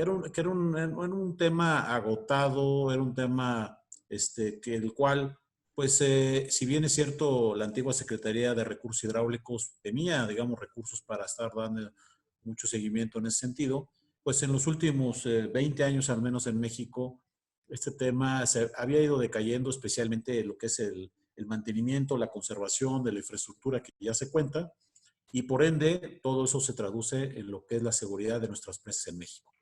era un tema agotado, era un tema que el cual, pues, si bien es cierto, la antigua Secretaría de Recursos Hidráulicos tenía, digamos, recursos para estar dando mucho seguimiento en ese sentido, pues en los últimos 20 años, al menos en México, este tema se había ido decayendo, especialmente lo que es el mantenimiento, la conservación de la infraestructura que ya se cuenta, y por ende todo eso se traduce en lo que es la seguridad de nuestras presas en México.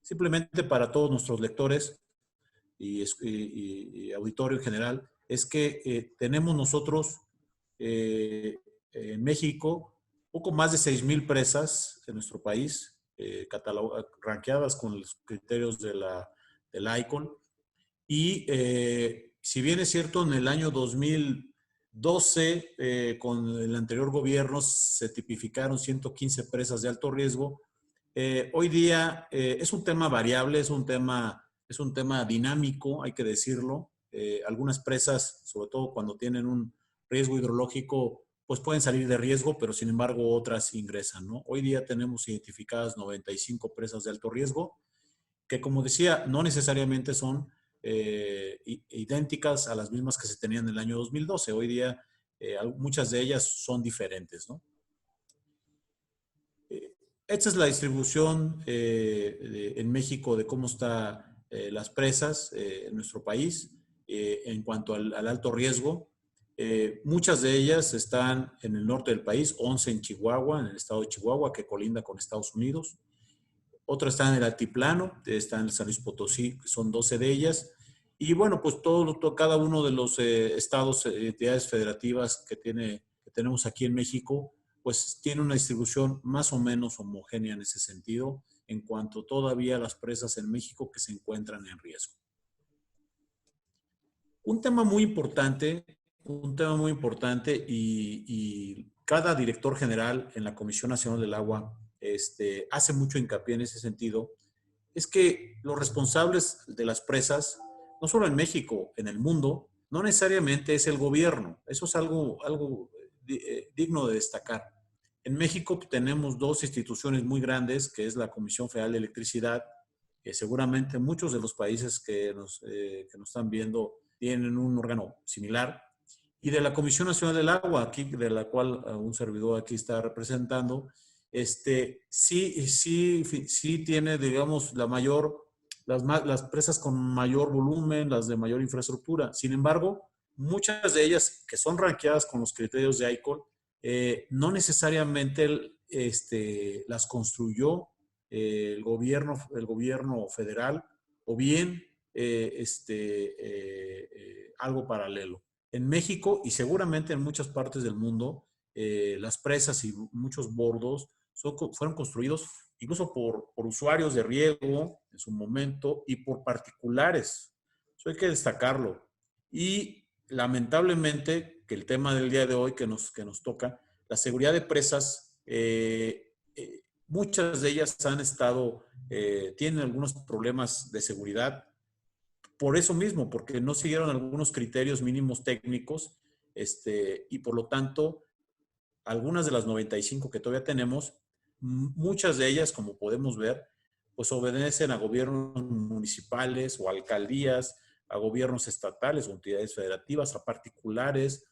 Simplemente para todos nuestros lectores y auditorio en general, es que tenemos nosotros en México poco más de 6,000 presas en nuestro país, ranqueadas con los criterios del ICOL. Y si bien es cierto, en el año 2012, con el anterior gobierno, se tipificaron 115 presas de alto riesgo. Hoy día es un tema variable, es un tema dinámico, hay que decirlo. Algunas presas, sobre todo cuando tienen un riesgo hidrológico, pues pueden salir de riesgo, pero sin embargo otras ingresan, ¿no? Hoy día tenemos identificadas 95 presas de alto riesgo, que como decía, no necesariamente son idénticas a las mismas que se tenían en el año 2012. Hoy día muchas de ellas son diferentes, ¿no? Esta es la distribución en México de cómo están las presas en nuestro país en cuanto al alto riesgo. Muchas de ellas están en el norte del país, 11 en Chihuahua, en el estado de Chihuahua, que colinda con Estados Unidos. Otras están en el altiplano, están en San Luis Potosí, que son 12 de ellas. Y bueno, pues cada uno de los estados, entidades federativas que tenemos aquí en México, pues tiene una distribución más o menos homogénea en ese sentido, en cuanto todavía a las presas en México que se encuentran en riesgo. Un tema muy importante y cada director general en la Comisión Nacional del Agua hace mucho hincapié en ese sentido, es que los responsables de las presas, no solo en México, en el mundo, no necesariamente es el gobierno. Eso es algo digno de destacar. En México tenemos dos instituciones muy grandes, que es la Comisión Federal de Electricidad, que seguramente muchos de los países que nos están viendo tienen un órgano similar, y de la Comisión Nacional del Agua, aquí, de la cual un servidor aquí está representando, sí tiene, digamos, las presas con mayor volumen, las de mayor infraestructura. Sin embargo, muchas de ellas que son ranqueadas con los criterios de ICOL, no necesariamente las construyó el gobierno federal o bien algo paralelo. En México y seguramente en muchas partes del mundo, las presas y muchos bordos fueron construidos incluso por usuarios de riego en su momento y por particulares. Eso hay que destacarlo. Y lamentablemente, que el tema del día de hoy que nos toca, la seguridad de presas, muchas de ellas tienen algunos problemas de seguridad por eso mismo, porque no siguieron algunos criterios mínimos técnicos, y por lo tanto, algunas de las 95 que todavía tenemos, muchas de ellas, como podemos ver, pues obedecen a gobiernos municipales o alcaldías, a gobiernos estatales o entidades federativas, a particulares.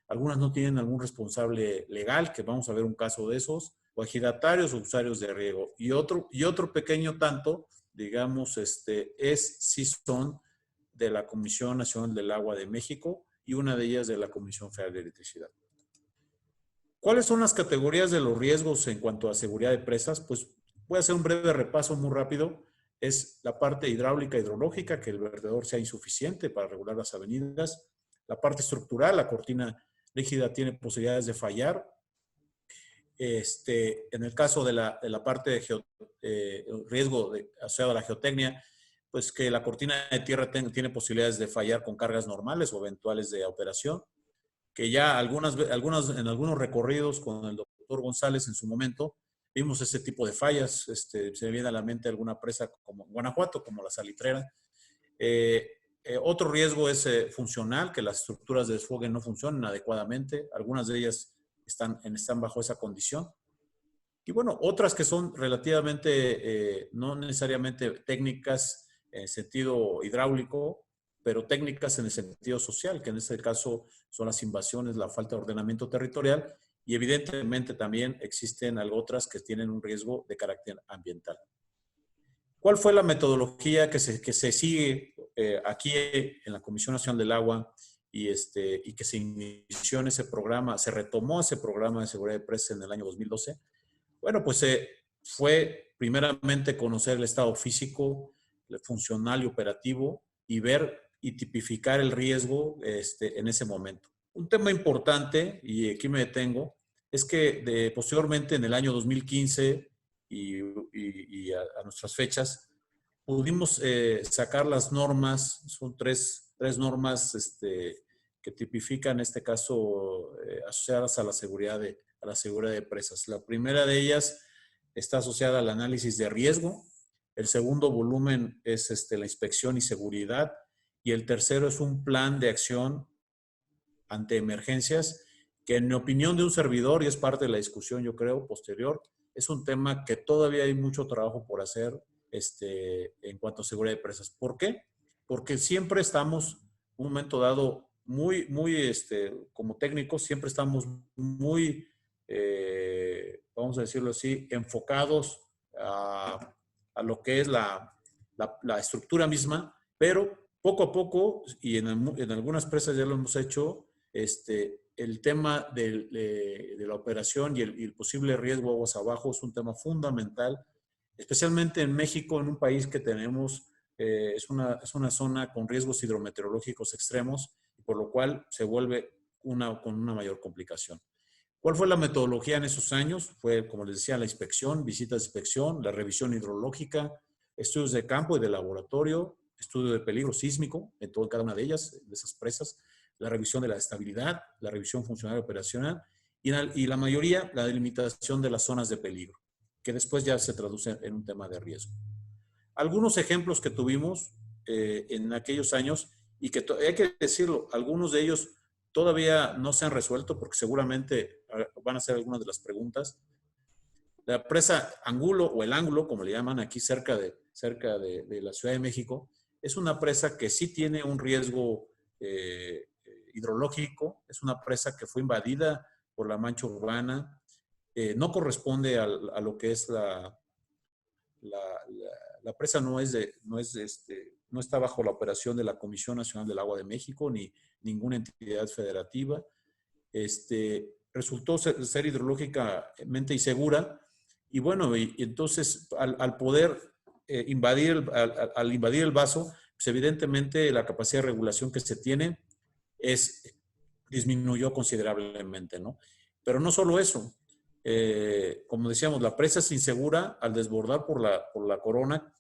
Algunas no tienen algún responsable legal, que vamos a ver un caso de esos, o ejidatarios o usuarios de riego. Y otro pequeño tanto, digamos, sí son de la Comisión Nacional del Agua de México y una de ellas de la Comisión Federal de Electricidad. ¿Cuáles son las categorías de los riesgos en cuanto a seguridad de presas? Pues voy a hacer un breve repaso muy rápido. Es la parte hidráulica, hidrológica, que el vertedor sea insuficiente para regular las avenidas. La parte estructural, la cortina rígida tiene posibilidades de fallar. En el caso de la parte de riesgo asociado a la geotecnia, pues que la cortina de tierra tiene posibilidades de fallar con cargas normales o eventuales de operación, que ya en algunos recorridos con el doctor González en su momento, vimos ese tipo de fallas. Se me viene a la mente alguna presa como Guanajuato, como la Salitrera. Otro riesgo es funcional, que las estructuras de desfogue no funcionen adecuadamente. Algunas de ellas están bajo esa condición. Y bueno, otras que son relativamente, no necesariamente técnicas en sentido hidráulico, pero técnicas en el sentido social, que en este caso son las invasiones, la falta de ordenamiento territorial, y evidentemente también existen otras que tienen un riesgo de carácter ambiental. ¿Cuál fue la metodología que se sigue aquí en la Comisión Nacional del Agua y que se inició en ese programa, se retomó ese programa de seguridad de presas en el año 2012? Bueno, pues fue primeramente conocer el estado físico, el funcional y operativo y ver y tipificar el riesgo en ese momento. Un tema importante, y aquí me detengo, es que posteriormente en el año 2015 y a nuestras fechas, pudimos sacar las normas, son tres normas que tipifican, en este caso, asociadas a la seguridad de presas. La primera de ellas está asociada al análisis de riesgo, el segundo volumen es la inspección y seguridad, y el tercero es un plan de acción ante emergencias, que en mi opinión de un servidor, y es parte de la discusión, yo creo, posterior, es un tema que todavía hay mucho trabajo por hacer en cuanto a seguridad de presas. ¿Por qué? Porque siempre estamos, un momento dado, como técnicos, siempre estamos muy, vamos a decirlo así, enfocados a lo que es la estructura misma, pero poco a poco, y en algunas presas ya lo hemos hecho, el tema de la operación y el posible riesgo aguas abajo es un tema fundamental, especialmente en México, en un país que tenemos, es una zona con riesgos hidrometeorológicos extremos, por lo cual se vuelve con una mayor complicación. ¿Cuál fue la metodología en esos años? Fue, como les decía, la inspección, visitas de inspección, la revisión hidrológica, estudios de campo y de laboratorio, estudio de peligro sísmico en cada una de ellas, de esas presas, la revisión de la estabilidad, la revisión funcional y operacional, y la mayoría, la delimitación de las zonas de peligro, que después ya se traduce en un tema de riesgo. Algunos ejemplos que tuvimos en aquellos años, y que hay que decirlo, algunos de ellos todavía no se han resuelto, porque seguramente van a ser algunas de las preguntas. La presa Angulo, o el Ángulo, como le llaman aquí cerca de la Ciudad de México, es una presa que sí tiene un riesgo hidrológico, es una presa que fue invadida por la mancha urbana, no corresponde a lo que es la presa, no está bajo la operación de la Comisión Nacional del Agua de México ni ninguna entidad federativa. Resultó ser hidrológicamente insegura, y bueno, y entonces al poder al invadir el vaso, pues evidentemente la capacidad de regulación que se tiene disminuyó considerablemente, ¿no? Pero no solo eso, como decíamos, la presa es insegura al desbordar por la corona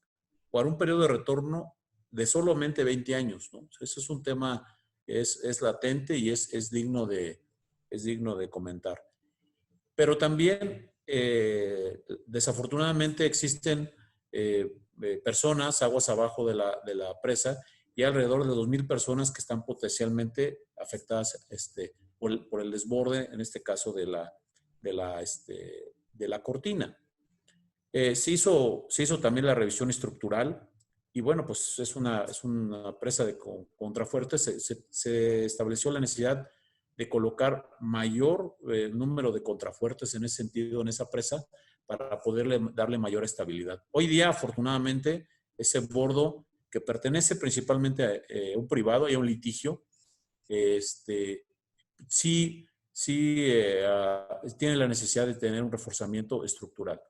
por un periodo de retorno de solamente 20 años, ¿no? Eso es un tema que es latente y es digno de comentar. Pero también, desafortunadamente, existen personas aguas abajo de la presa, y alrededor de 2,000 personas que están potencialmente afectadas por el desborde, en este caso de la cortina. Se hizo también la revisión estructural, y bueno, pues es una presa de contrafuertes. Se estableció la necesidad de colocar mayor número de contrafuertes en ese sentido, en esa presa, para poderle darle mayor estabilidad. Hoy día, afortunadamente, ese bordo, que pertenece principalmente a un privado y a un litigio, sí tiene la necesidad de tener un reforzamiento estructural.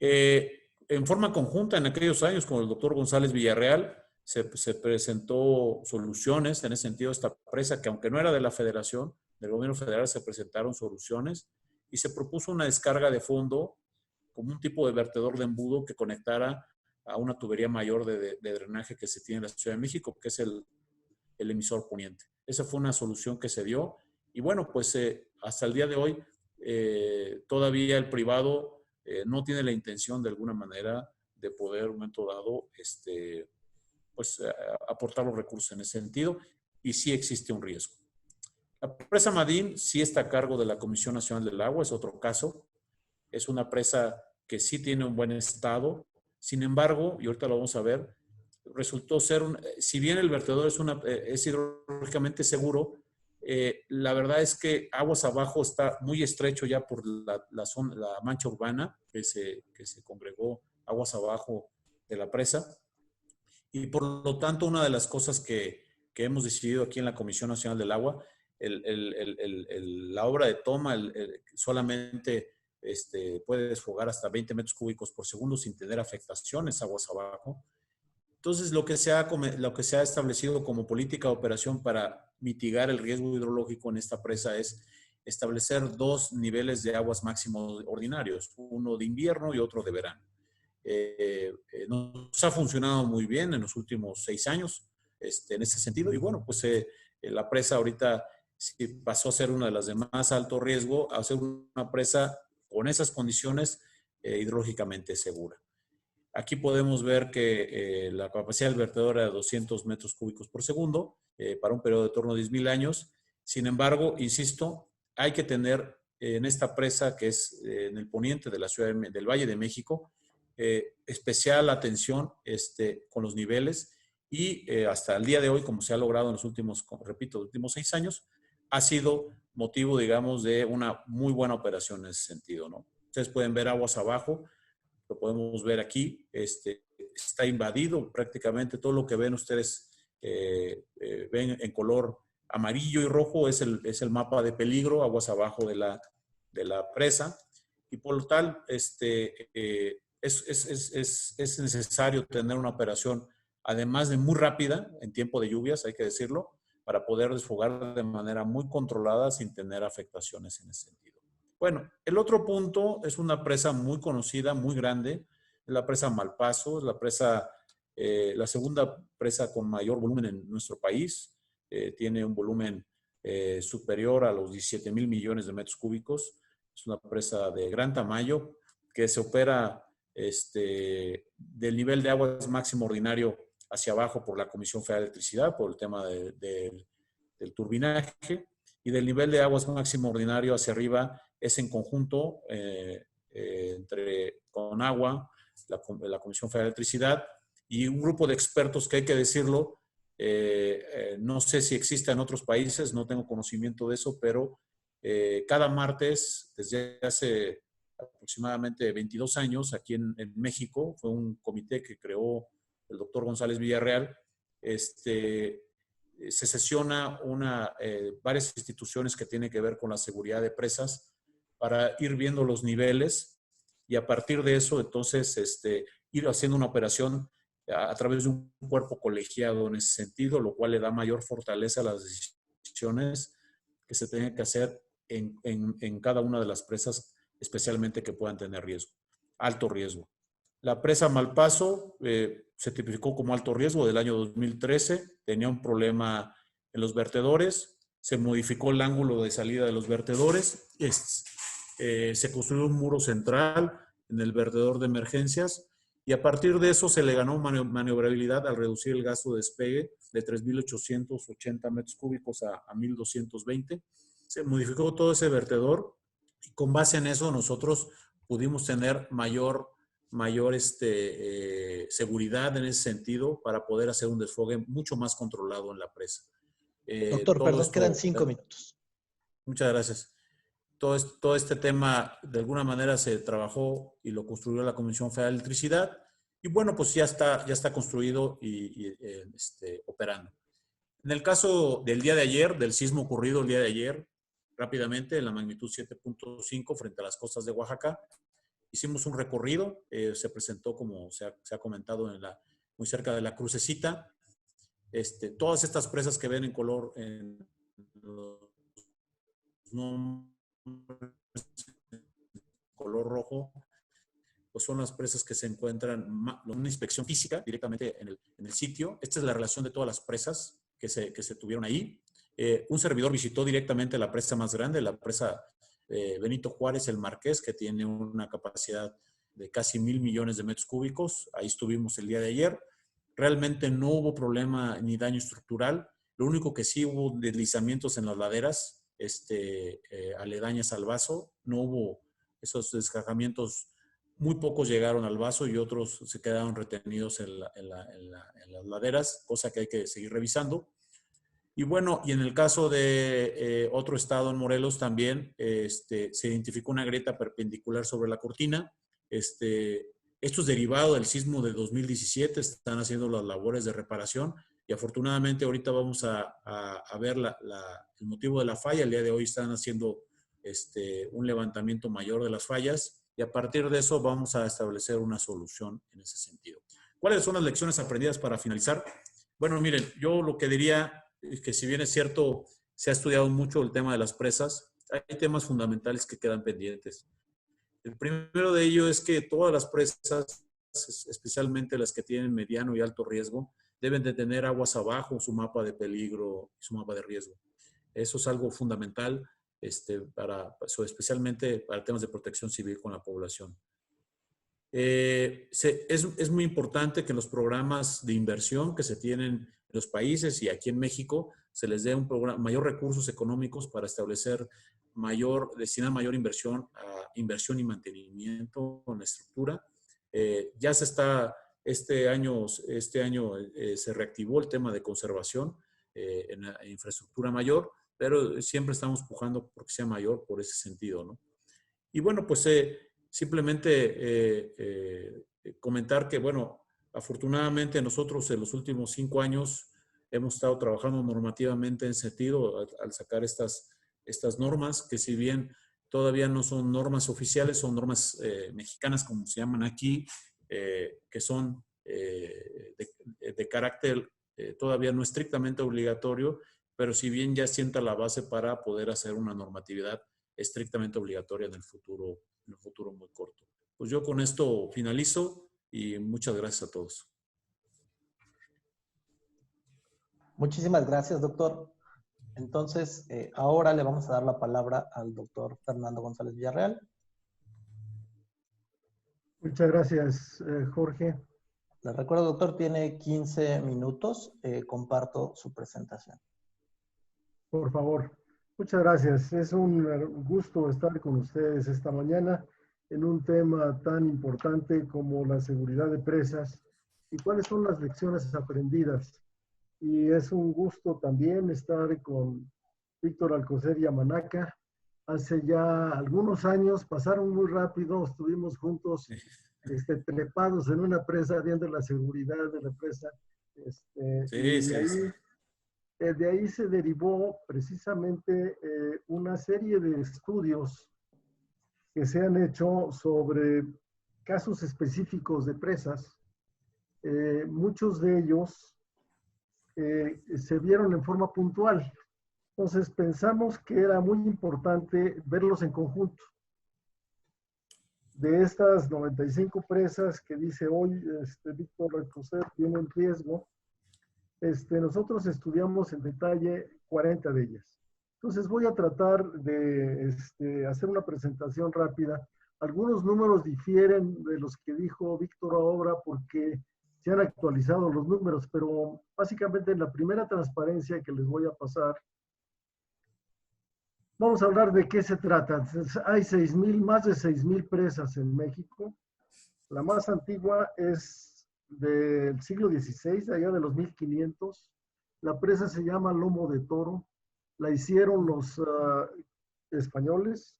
En forma conjunta, en aquellos años, con el doctor González Villarreal, se presentó soluciones en ese sentido. Esta presa, que aunque no era de la federación, del gobierno federal, se presentaron soluciones, y se propuso una descarga de fondo como un tipo de vertedor de embudo que conectara a una tubería mayor de drenaje que se tiene en la Ciudad de México, que es el emisor poniente. Esa fue una solución que se dio, y bueno, pues hasta el día de hoy todavía el privado no tiene la intención de alguna manera de poder, en un momento dado, aportar los recursos en ese sentido, y sí existe un riesgo. La presa Madín sí está a cargo de la Comisión Nacional del Agua, es otro caso. Es una presa que sí tiene un buen estado. Sin embargo, y ahorita lo vamos a ver, resultó ser, si bien el vertedor es hidrológicamente seguro, la verdad es que aguas abajo está muy estrecho ya por la mancha urbana que se congregó aguas abajo de la presa. Y por lo tanto, una de las cosas que hemos decidido aquí en la Comisión Nacional del Agua, la obra de toma solamente puede desfogar hasta 20 metros cúbicos por segundo sin tener afectaciones aguas abajo. Entonces, lo que se ha establecido como política de operación para mitigar el riesgo hidrológico en esta presa es establecer dos niveles de aguas máximos ordinarios, uno de invierno y otro de verano. Nos ha funcionado muy bien en los últimos 6 años en ese sentido. Y bueno, pues la presa ahorita sí pasó a ser una de las de más alto riesgo a ser una presa con esas condiciones hidrológicamente segura. Aquí podemos ver que la capacidad del vertedor era de 200 metros cúbicos por segundo para un periodo de torno a 10,000 años. Sin embargo, insisto, hay que tener en esta presa que es en el poniente de la ciudad del Valle de México, especial atención con los niveles y hasta el día de hoy, como se ha logrado en los últimos, repito, los últimos 6 años, ha sido motivo, digamos, de una muy buena operación en ese sentido, ¿no? Ustedes pueden ver aguas abajo, lo podemos ver aquí, está invadido prácticamente todo lo que ven ustedes, ven en color amarillo y rojo es el mapa de peligro, aguas abajo de la presa, y por lo tal, es necesario tener una operación, además de muy rápida, en tiempo de lluvias, hay que decirlo, para poder desfogar de manera muy controlada sin tener afectaciones en ese sentido. Bueno, el otro punto es una presa muy conocida, muy grande, es la presa Malpaso, es la segunda presa con mayor volumen en nuestro país, tiene un volumen superior a los 17,000 millones de metros cúbicos, es una presa de gran tamaño que se opera del nivel de aguas máximo ordinario hacia abajo por la Comisión Federal de Electricidad, por el tema del turbinaje, y del nivel de aguas máximo ordinario hacia arriba es en conjunto con agua, la Comisión Federal de Electricidad y un grupo de expertos que hay que decirlo, no sé si existe en otros países, no tengo conocimiento de eso, pero cada martes, desde hace aproximadamente 22 años, aquí en México, fue un comité que creó el doctor González Villarreal, se sesiona varias instituciones que tienen que ver con la seguridad de presas para ir viendo los niveles y a partir de eso, entonces, ir haciendo una operación a través de un cuerpo colegiado en ese sentido, lo cual le da mayor fortaleza a las decisiones que se tienen que hacer en cada una de las presas, especialmente que puedan tener riesgo, alto riesgo. La presa Malpaso se tipificó como alto riesgo del año 2013, tenía un problema en los vertedores, se modificó el ángulo de salida de los vertedores, se construyó un muro central en el vertedor de emergencias y a partir de eso se le ganó maniobrabilidad al reducir el gasto de despegue de 3,880 metros cúbicos a 1,220. Se modificó todo ese vertedor y con base en eso nosotros pudimos tener mayor seguridad en ese sentido para poder hacer un desfogue mucho más controlado en la presa. Doctor, perdón, quedan 5 minutos. Muchas gracias. Todo este tema, de alguna manera, se trabajó y lo construyó la Comisión Federal de Electricidad. Y bueno, pues ya está construido y operando. En el caso del día de ayer, del sismo ocurrido el día de ayer, rápidamente, en la magnitud 7.5 frente a las costas de Oaxaca, hicimos un recorrido, se presentó, como se ha comentado, muy cerca de la Crucecita. Todas estas presas que ven en color, en color rojo, pues son las presas que se encuentran en una inspección física directamente en el sitio. Esta es la relación de todas las presas que se tuvieron ahí. Un servidor visitó directamente la presa más grande, la presa Benito Juárez, el Marqués, que tiene una capacidad de casi 1,000 millones de metros cúbicos. Ahí estuvimos el día de ayer. Realmente no hubo problema ni daño estructural. Lo único que sí hubo deslizamientos en las laderas aledañas al vaso. No hubo esos desgajamientos, muy pocos llegaron al vaso y otros se quedaron retenidos en las laderas, cosa que hay que seguir revisando. Y bueno, y en el caso de otro estado en Morelos también se identificó una grieta perpendicular sobre la cortina. Esto es derivado del sismo de 2017, están haciendo las labores de reparación y afortunadamente ahorita vamos a ver el motivo de la falla. El día de hoy están haciendo un levantamiento mayor de las fallas y a partir de eso vamos a establecer una solución en ese sentido. ¿Cuáles son las lecciones aprendidas para finalizar? Bueno, miren, yo lo que diría es que si bien es cierto, se ha estudiado mucho el tema de las presas, hay temas fundamentales que quedan pendientes. El primero de ellos es que todas las presas, especialmente las que tienen mediano y alto riesgo, deben de tener aguas abajo su mapa de peligro y su mapa de riesgo. Eso es algo fundamental, especialmente para temas de protección civil con la población. Es muy importante que en los programas de inversión que se tienen en los países y aquí en México se les dé mayor recursos económicos para destinar mayor inversión a inversión y mantenimiento en la estructura. Ya este año se reactivó el tema de conservación en la infraestructura mayor, pero siempre estamos pujando porque sea mayor por ese sentido, ¿no? Y bueno, pues simplemente comentar que, bueno, afortunadamente nosotros en los últimos 5 años hemos estado trabajando normativamente en sentido al sacar estas normas, que si bien todavía no son normas oficiales, son normas mexicanas, como se llaman aquí, que son de carácter todavía no estrictamente obligatorio, pero si bien ya sienta la base para poder hacer una normatividad estrictamente obligatoria en el futuro muy corto. Pues yo con esto finalizo y muchas gracias a todos. Muchísimas gracias, doctor. Entonces, ahora le vamos a dar la palabra al doctor Fernando González Villarreal. Muchas gracias, Jorge. Les recuerdo, doctor, tiene 15 minutos. Comparto su presentación. Por favor. Muchas gracias. Es un gusto estar con ustedes esta mañana en un tema tan importante como la seguridad de presas y cuáles son las lecciones aprendidas. Y es un gusto también estar con Víctor Alcocer Yamanaka. Hace ya algunos años, pasaron muy rápido, estuvimos juntos trepados en una presa, viendo la seguridad de la presa. De ahí se derivó precisamente una serie de estudios que se han hecho sobre casos específicos de presas. Muchos de ellos se vieron en forma puntual. Entonces pensamos que era muy importante verlos en conjunto. De estas 95 presas que dice hoy Víctor Alcocer tienen riesgo, nosotros estudiamos en detalle 40 de ellas. Entonces voy a tratar de hacer una presentación rápida. Algunos números difieren de los que dijo Víctor ahora porque se han actualizado los números, pero básicamente en la primera transparencia que les voy a pasar, vamos a hablar de qué se trata. Hay más de 6,000 presas en México. La más antigua es del siglo XVI, allá de los 1500. La presa se llama Lomo de Toro. La hicieron los españoles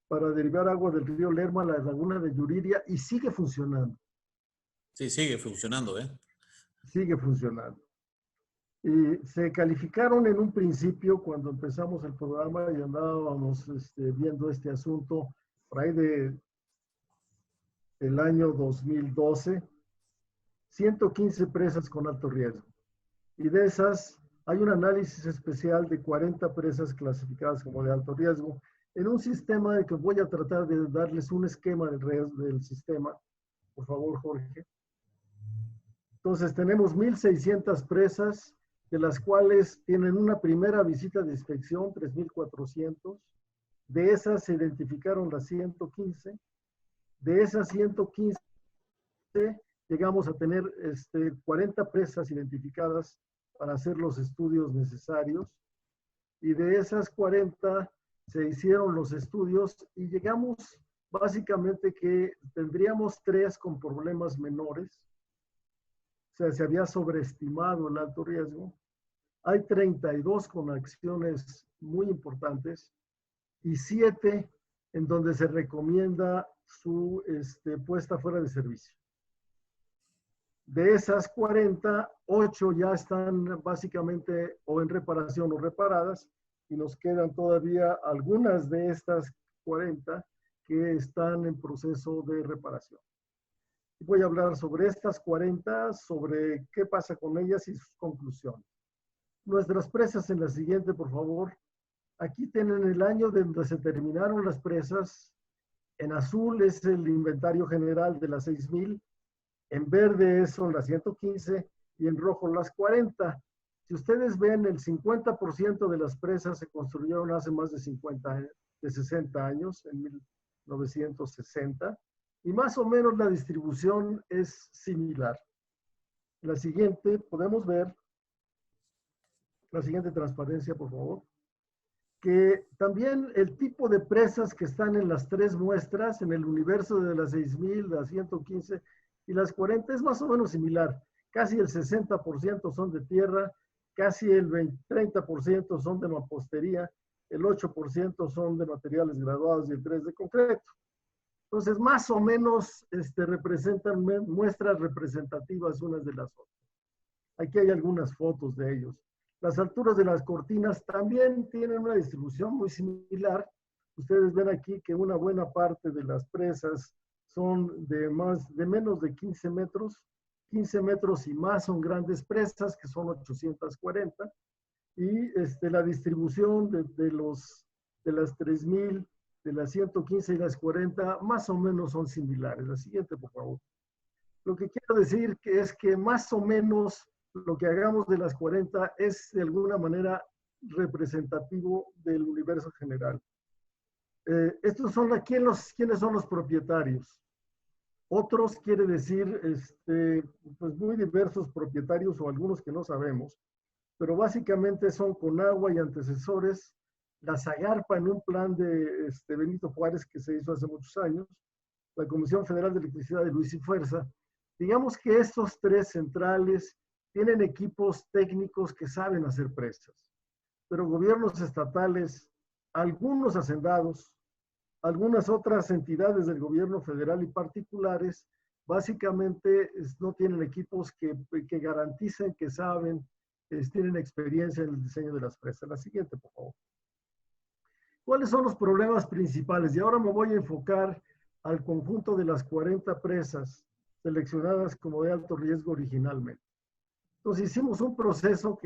para derivar agua del río Lerma a la laguna de Yuriria y sigue funcionando. Sí, sigue funcionando, ¿eh? Sigue funcionando. Y se calificaron en un principio, cuando empezamos el programa y andábamos viendo este asunto, por ahí del año 2012, 115 presas con alto riesgo. Y de esas hay un análisis especial de 40 presas clasificadas como de alto riesgo en un sistema de que voy a tratar de darles un esquema del sistema. Por favor, Jorge. Entonces tenemos 1,600 presas, de las cuales tienen una primera visita de inspección, 3,400. De esas se identificaron las 115. De esas 115 llegamos a tener 40 presas identificadas para hacer los estudios necesarios. Y de esas 40 se hicieron los estudios y llegamos básicamente que tendríamos 3 con problemas menores, o sea, se había sobreestimado el alto riesgo. Hay 32 con acciones muy importantes y 7 en donde se recomienda su puesta fuera de servicio. De esas 40, 8 ya están básicamente o en reparación o reparadas, y nos quedan todavía algunas de estas 40 que están en proceso de reparación. Voy a hablar sobre estas 40, sobre qué pasa con ellas y sus conclusiones. Nuestras presas en la siguiente, por favor. Aquí tienen el año de donde se terminaron las presas. En azul es el inventario general de las 6,000. En verde son las 115 y en rojo las 40. Si ustedes ven, el 50% de las presas se construyeron hace más de 60 años, en 1960, y más o menos la distribución es similar. La siguiente, podemos ver, la siguiente transparencia, por favor, que también el tipo de presas que están en las 3 muestras, en el universo de las 6,000, las 115 y las 40, es más o menos similar. Casi el 60% son de tierra, casi el 30% son de mampostería, el 8% son de materiales graduados y el 3% de concreto. Entonces, más o menos representan muestras representativas unas de las otras. Aquí hay algunas fotos de ellos. Las alturas de las cortinas también tienen una distribución muy similar. Ustedes ven aquí que una buena parte de las presas son de menos de 15 metros. 15 metros y más son grandes presas, que son 840. Y la distribución de las 3,000, de las 115 y las 40, más o menos son similares. La siguiente, por favor. Lo que quiero decir es que más o menos lo que hagamos de las 40 es de alguna manera representativo del universo general. Estos son ¿quiénes son los propietarios? Otros quiere decir, pues muy diversos propietarios o algunos que no sabemos, pero básicamente son Conagua y antecesores, la Zagarpa en un plan de Benito Juárez que se hizo hace muchos años, la Comisión Federal de Electricidad de Luis y Fuerza. Digamos que estos 3 centrales tienen equipos técnicos que saben hacer presas, pero gobiernos estatales, algunos hacendados, algunas otras entidades del gobierno federal y particulares, básicamente no tienen equipos que garanticen que saben, tienen experiencia en el diseño de las presas. La siguiente, por favor. ¿Cuáles son los problemas principales? Y ahora me voy a enfocar al conjunto de las 40 presas seleccionadas como de alto riesgo originalmente. Entonces hicimos un proceso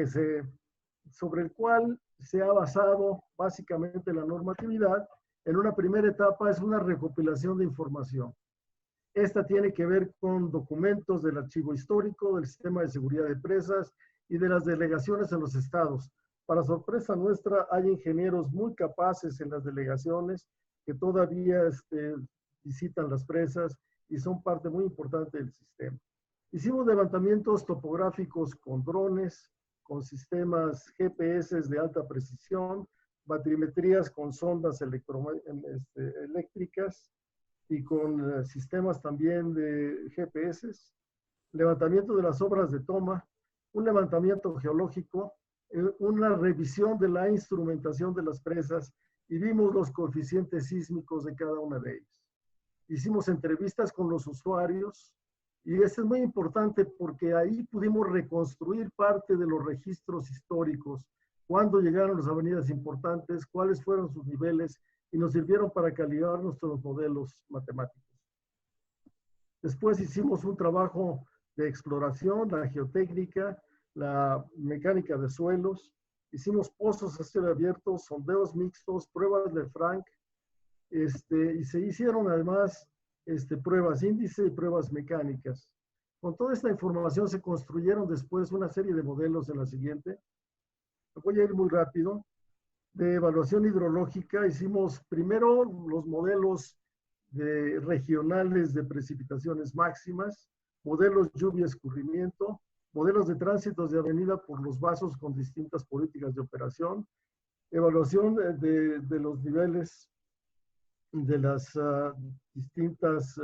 sobre el cual se ha basado básicamente la normatividad. En una primera etapa es una recopilación de información. Esta tiene que ver con documentos del archivo histórico, del sistema de seguridad de presas y de las delegaciones en los estados. Para sorpresa nuestra, hay ingenieros muy capaces en las delegaciones que todavía visitan las presas y son parte muy importante del sistema. Hicimos levantamientos topográficos con drones, con sistemas GPS de alta precisión, batrimetrías con sondas eléctricas y con sistemas también de GPS, levantamiento de las obras de toma, un levantamiento geológico, una revisión de la instrumentación de las presas y vimos los coeficientes sísmicos de cada una de ellas. Hicimos entrevistas con los usuarios y esto es muy importante porque ahí pudimos reconstruir parte de los registros históricos, cuándo llegaron las avenidas importantes, cuáles fueron sus niveles y nos sirvieron para calibrar nuestros modelos matemáticos. Después hicimos un trabajo de exploración, la geotécnica, la mecánica de suelos, hicimos pozos a cielo abierto, sondeos mixtos, pruebas de Frank, y se hicieron además pruebas índice y pruebas mecánicas. Con toda esta información se construyeron después una serie de modelos en la siguiente. Voy a ir muy rápido. De evaluación hidrológica hicimos primero los modelos regionales de precipitaciones máximas, modelos lluvia-escurrimiento, modelos de tránsitos de avenida por los vasos con distintas políticas de operación, evaluación de los niveles las distintas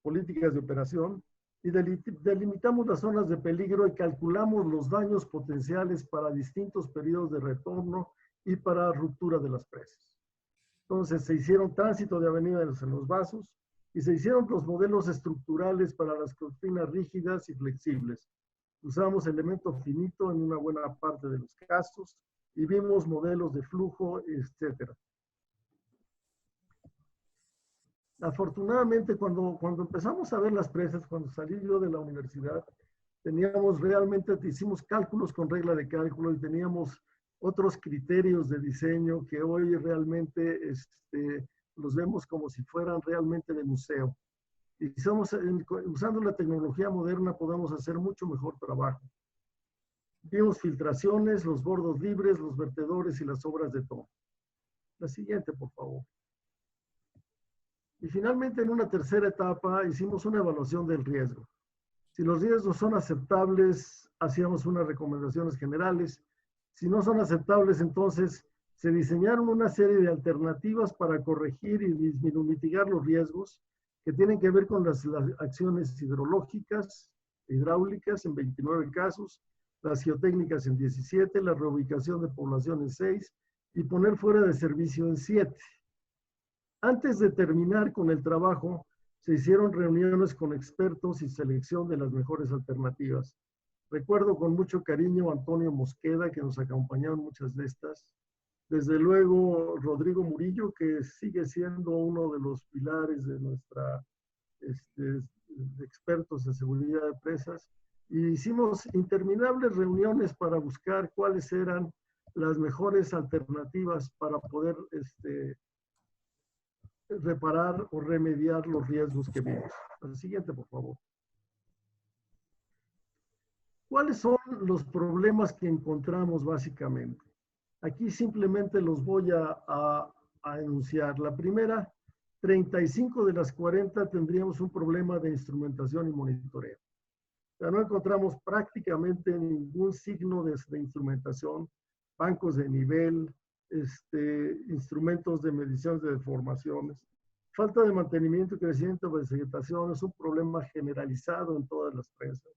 políticas de operación y delimitamos las zonas de peligro y calculamos los daños potenciales para distintos periodos de retorno y para ruptura de las presas. Entonces se hicieron tránsito de avenidas en los vasos y se hicieron los modelos estructurales para las cortinas rígidas y flexibles. Usamos elemento finito en una buena parte de los casos y vimos modelos de flujo, etc. Afortunadamente, cuando empezamos a ver las presas, cuando salí yo de la universidad, hicimos cálculos con regla de cálculo y teníamos otros criterios de diseño que hoy realmente los vemos como si fueran realmente de museo. Y usando la tecnología moderna podemos hacer mucho mejor trabajo. Vimos filtraciones, los bordos libres, los vertedores y las obras de toma. La siguiente, por favor. Y finalmente, en una tercera etapa, hicimos una evaluación del riesgo. Si los riesgos son aceptables, hacíamos unas recomendaciones generales. Si no son aceptables, entonces se diseñaron una serie de alternativas para corregir y mitigar los riesgos que tienen que ver con las acciones hidrológicas, hidráulicas en 29 casos, las geotécnicas en 17, la reubicación de población en 6 y poner fuera de servicio en 7. Antes de terminar con el trabajo, se hicieron reuniones con expertos y selección de las mejores alternativas. Recuerdo con mucho cariño a Antonio Mosqueda, que nos acompañó en muchas de estas. Desde luego, Rodrigo Murillo, que sigue siendo uno de los pilares de nuestra expertos en seguridad de presas. Y hicimos interminables reuniones para buscar cuáles eran las mejores alternativas para poder reparar o remediar los riesgos que vimos. La siguiente, por favor. ¿Cuáles son los problemas que encontramos básicamente? Aquí simplemente los voy a enunciar. La primera, 35 de las 40 tendríamos un problema de instrumentación y monitoreo. O sea, no encontramos prácticamente ningún signo de instrumentación, bancos de nivel, instrumentos de medición de deformaciones. Falta de mantenimiento y crecimiento de vegetación es un problema generalizado en todas las presas.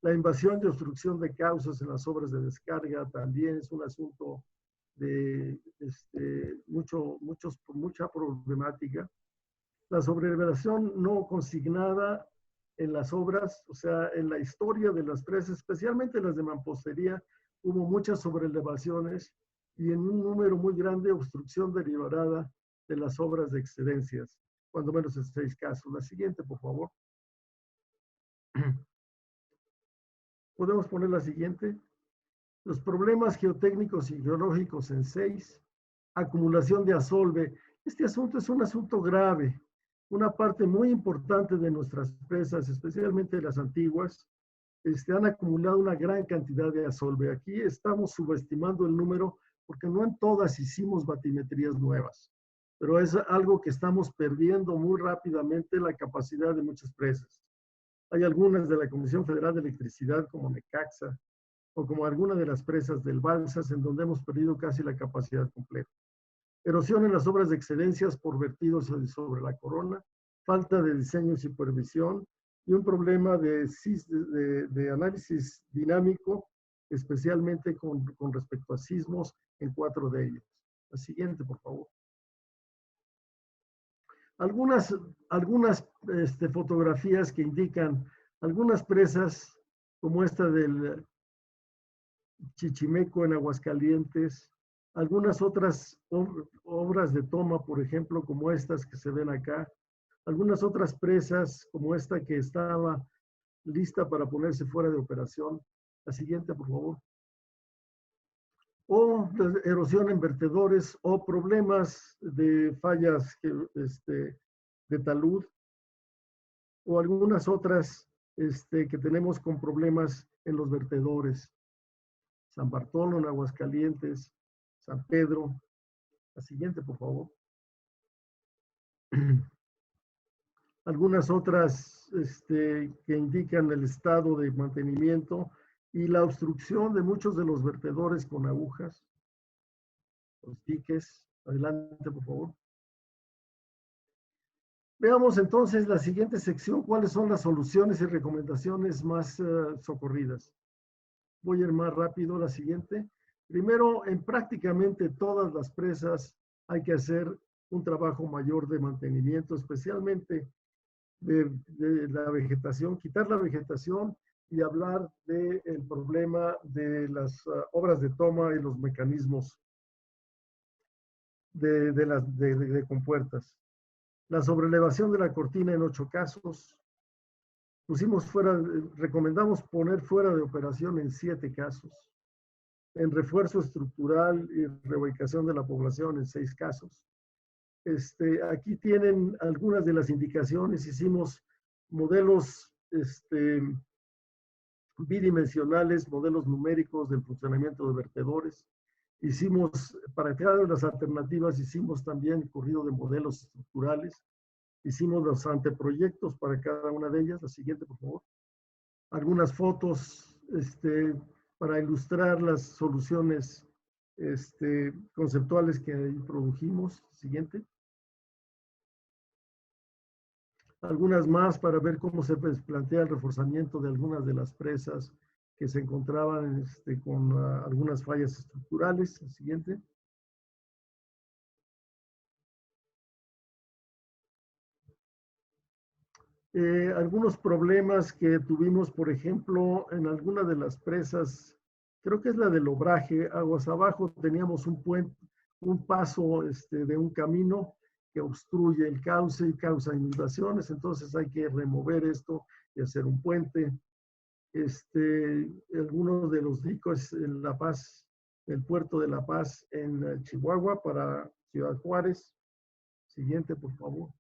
La invasión y obstrucción de cauces en las obras de descarga también es un asunto de mucha problemática. La sobrelevación no consignada en las obras, o sea, en la historia de las presas, especialmente las de mampostería, hubo muchas sobrelevaciones y en un número muy grande obstrucción deliberada de las obras de excedencias, cuando menos en 6 casos. La siguiente, por favor. Podemos poner la siguiente. Los problemas geotécnicos y geológicos en 6. Acumulación de asolve. Este asunto es un asunto grave. Una parte muy importante de nuestras presas, especialmente las antiguas, han acumulado una gran cantidad de asolve. Aquí estamos subestimando el número porque no en todas hicimos batimetrías nuevas, pero es algo que estamos perdiendo muy rápidamente la capacidad de muchas presas. Hay algunas de la Comisión Federal de Electricidad, como Necaxa, o como algunas de las presas del Balsas, en donde hemos perdido casi la capacidad completa. Erosión en las obras de excedencias por vertidos sobre la corona, falta de diseño y supervisión, y un problema de análisis dinámico, especialmente con respecto a sismos en 4 de ellos. La siguiente, por favor. Algunas fotografías que indican algunas presas, como esta del Chichimeco en Aguascalientes, algunas otras obras de toma, por ejemplo, como estas que se ven acá, algunas otras presas como esta que estaba lista para ponerse fuera de operación. La siguiente, por favor. O erosión en vertedores o problemas de fallas de talud o algunas otras que tenemos con problemas en los vertedores. San Bartolo en Aguascalientes, San Pedro. La siguiente, por favor. Algunas otras que indican el estado de mantenimiento y la obstrucción de muchos de los vertedores con agujas, los diques, Adelante, por favor. Veamos entonces la siguiente sección, cuáles son las soluciones y recomendaciones más socorridas. Voy a ir más rápido a la siguiente. Primero, en prácticamente todas las presas hay que hacer un trabajo mayor de mantenimiento, especialmente de la vegetación, quitar la vegetación y hablar del problema de las obras de toma y los mecanismos de compuertas. La sobrelevación de la cortina en 8 casos. Recomendamos poner fuera de operación en 7 casos. En refuerzo estructural y reubicación de la población en 6 casos. Aquí tienen algunas de las indicaciones. Hicimos modelos bidimensionales, modelos numéricos del funcionamiento de vertedores. Para cada una de las alternativas, hicimos también corrido de modelos estructurales. Hicimos los anteproyectos para cada una de ellas. La siguiente, por favor. Algunas fotos para ilustrar las soluciones conceptuales que ahí produjimos. Siguiente. Algunas más para ver cómo se plantea el reforzamiento de algunas de las presas que se encontraban con algunas fallas estructurales. El siguiente. Algunos problemas que tuvimos, por ejemplo, en alguna de las presas, creo que es la del Obraje, aguas abajo, teníamos un puente, un paso de un camino que obstruye el cauce y causa inundaciones, entonces hay que remover esto y hacer un puente. Algunos de los diques en La Paz, el puerto de La Paz en Chihuahua para Ciudad Juárez. Siguiente, por favor.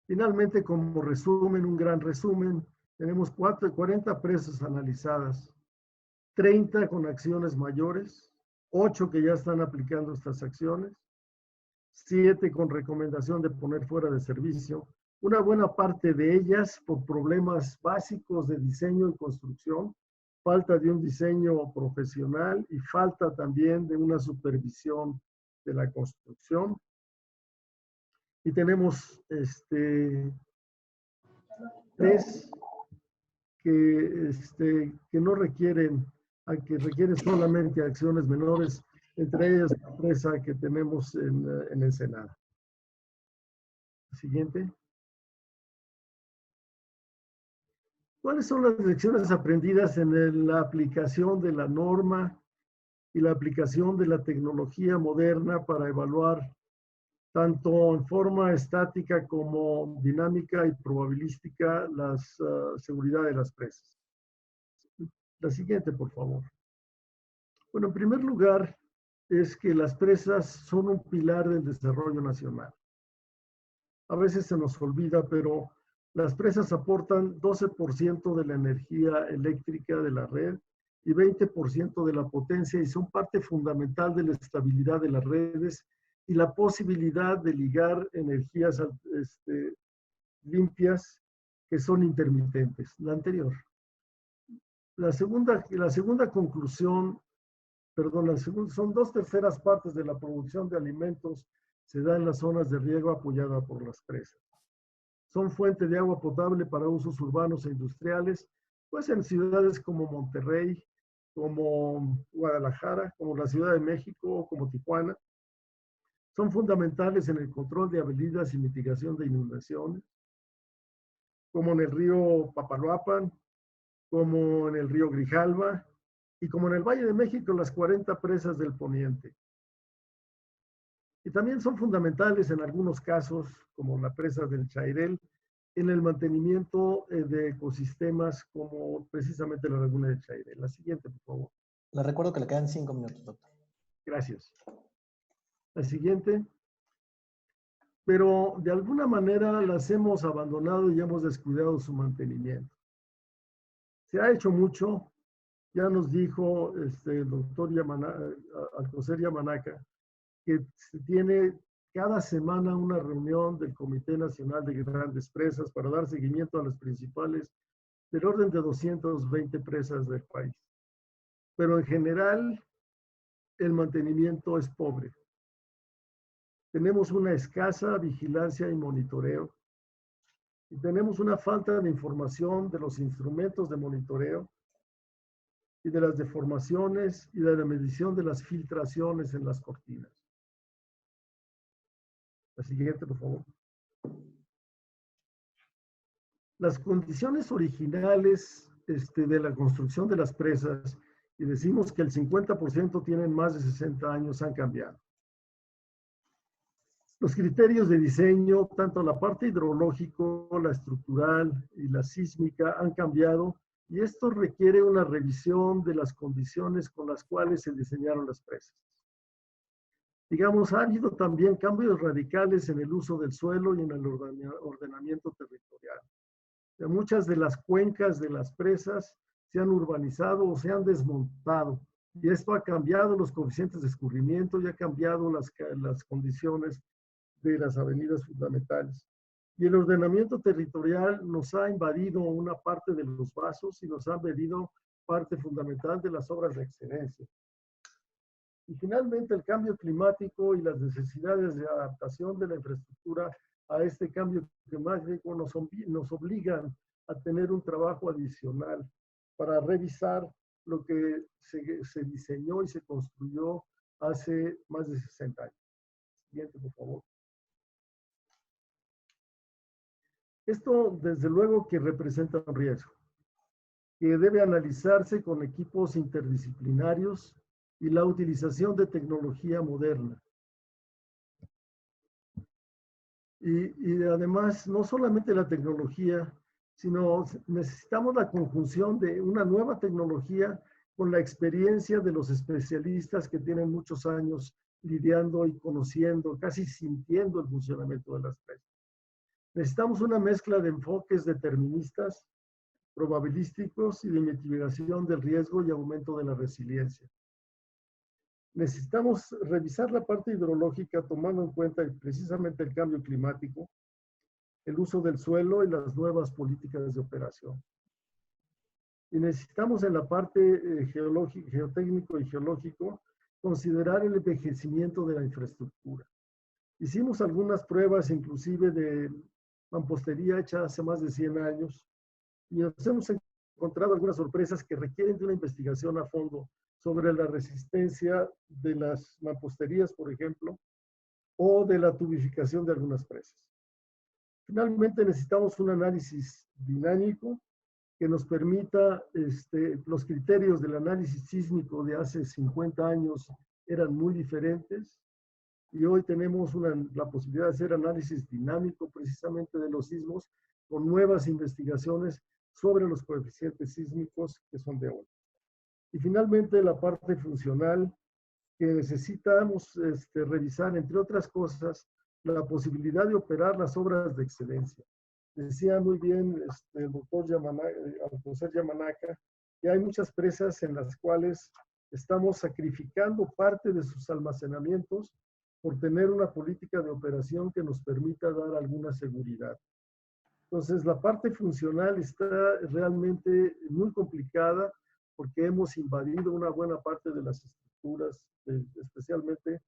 Finalmente, como resumen, un gran resumen, tenemos 40 presas analizadas, 30 con acciones mayores, 8 que ya están aplicando estas acciones, 7 con recomendación de poner fuera de servicio, una buena parte de ellas por problemas básicos de diseño y construcción, falta de un diseño profesional y falta también de una supervisión de la construcción. Y tenemos 3 que no requieren, que requieren solamente acciones menores, entre ellas la presa que tenemos en Ensenada. Siguiente. ¿Cuáles son las lecciones aprendidas en la aplicación de la norma y la aplicación de la tecnología moderna para evaluar tanto en forma estática como dinámica y probabilística la seguridad de las presas? La siguiente, por favor. Bueno, en primer lugar, es que las presas son un pilar del desarrollo nacional. A veces se nos olvida, pero las presas aportan 12% de la energía eléctrica de la red y 20% de la potencia y son parte fundamental de la estabilidad de las redes y la posibilidad de ligar energías limpias que son intermitentes. La anterior. La segunda conclusión, perdón, son 2/3 partes de la producción de alimentos se da en las zonas de riego apoyada por las presas. Son fuente de agua potable para usos urbanos e industriales, pues en ciudades como Monterrey, como Guadalajara, como la Ciudad de México o como Tijuana. Son fundamentales en el control de avenidas y mitigación de inundaciones, como en el río Papaloapan, como en el río Grijalva y como en el Valle de México, las 40 presas del Poniente. Y también son fundamentales en algunos casos, como la presa del Chairel, en el mantenimiento de ecosistemas como precisamente la laguna de Chairel. La siguiente, por favor. Le recuerdo que le quedan 5 minutos, doctor. Gracias. La siguiente. Pero de alguna manera las hemos abandonado y hemos descuidado su mantenimiento. Se ha hecho mucho. Ya nos dijo el doctor Alcocer Yamanaca que se tiene cada semana una reunión del Comité Nacional de Grandes Presas para dar seguimiento a las principales del orden de 220 presas del país. Pero en general el mantenimiento es pobre. Tenemos una escasa vigilancia y monitoreo. Y tenemos una falta de información de los instrumentos de monitoreo y de las deformaciones y de la medición de las filtraciones en las cortinas. La siguiente, por favor. Las condiciones originales de la construcción de las presas, y decimos que el 50% tienen más de 60 años, han cambiado. Los criterios de diseño, tanto la parte hidrológico, la estructural y la sísmica, han cambiado, y esto requiere una revisión de las condiciones con las cuales se diseñaron las presas. Digamos, ha habido también cambios radicales en el uso del suelo y en el ordenamiento territorial. Muchas de las cuencas de las presas se han urbanizado o se han desmontado, y esto ha cambiado los coeficientes de escurrimiento y ha cambiado las condiciones de las avenidas fundamentales. Y el ordenamiento territorial nos ha invadido una parte de los vasos y nos ha invadido parte fundamental de las obras de excelencia. Y finalmente, el cambio climático y las necesidades de adaptación de la infraestructura a este cambio climático nos obligan a tener un trabajo adicional para revisar lo que se diseñó y se construyó hace más de 60 años. Siguiente, por favor. Esto, desde luego, que representa un riesgo, que debe analizarse con equipos interdisciplinarios y la utilización de tecnología moderna. Y además, no solamente la tecnología, sino necesitamos la conjunción de una nueva tecnología con la experiencia de los especialistas que tienen muchos años lidiando y conociendo, casi sintiendo el funcionamiento de las presas. Necesitamos una mezcla de enfoques deterministas, probabilísticos y de mitigación del riesgo y aumento de la resiliencia. Necesitamos revisar la parte hidrológica tomando en cuenta precisamente el cambio climático, el uso del suelo y las nuevas políticas de operación. Y necesitamos en la parte geotécnico y geológico considerar el envejecimiento de la infraestructura. Hicimos algunas pruebas inclusive de mampostería hecha hace más de 100 años y nos hemos encontrado algunas sorpresas que requieren de una investigación a fondo sobre la resistencia de las mamposterías, por ejemplo, o de la tubificación de algunas presas. Finalmente, necesitamos un análisis dinámico que nos permita, los criterios del análisis sísmico de hace 50 años eran muy diferentes y hoy tenemos la posibilidad de hacer análisis dinámico precisamente de los sismos con nuevas investigaciones sobre los coeficientes sísmicos que son de hoy. Y finalmente, la parte funcional, que necesitamos revisar, entre otras cosas, la posibilidad de operar las obras de excelencia. Decía muy bien el doctor Alcocer Yamanaka que hay muchas presas en las cuales estamos sacrificando parte de sus almacenamientos por tener una política de operación que nos permita dar alguna seguridad. Entonces, la parte funcional está realmente muy complicada porque hemos invadido una buena parte de las estructuras, especialmente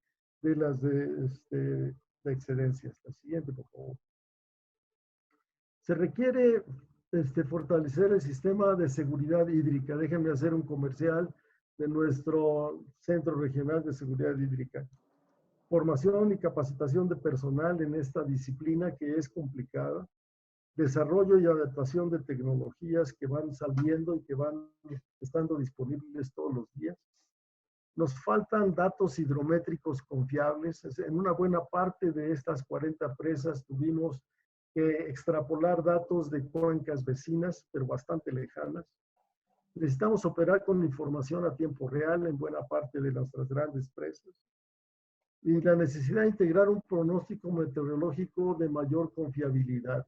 de las de excelencia. La siguiente, por favor. Se requiere fortalecer el sistema de seguridad hídrica. Déjenme hacer un comercial de nuestro Centro Regional de Seguridad Hídrica. Formación y capacitación de personal en esta disciplina que es complicada. Desarrollo y adaptación de tecnologías que van saliendo y que van estando disponibles todos los días. Nos faltan datos hidrométricos confiables. En una buena parte de estas 40 presas tuvimos que extrapolar datos de cuencas vecinas, pero bastante lejanas. Necesitamos operar con información a tiempo real en buena parte de nuestras grandes presas. Y la necesidad de integrar un pronóstico meteorológico de mayor confiabilidad.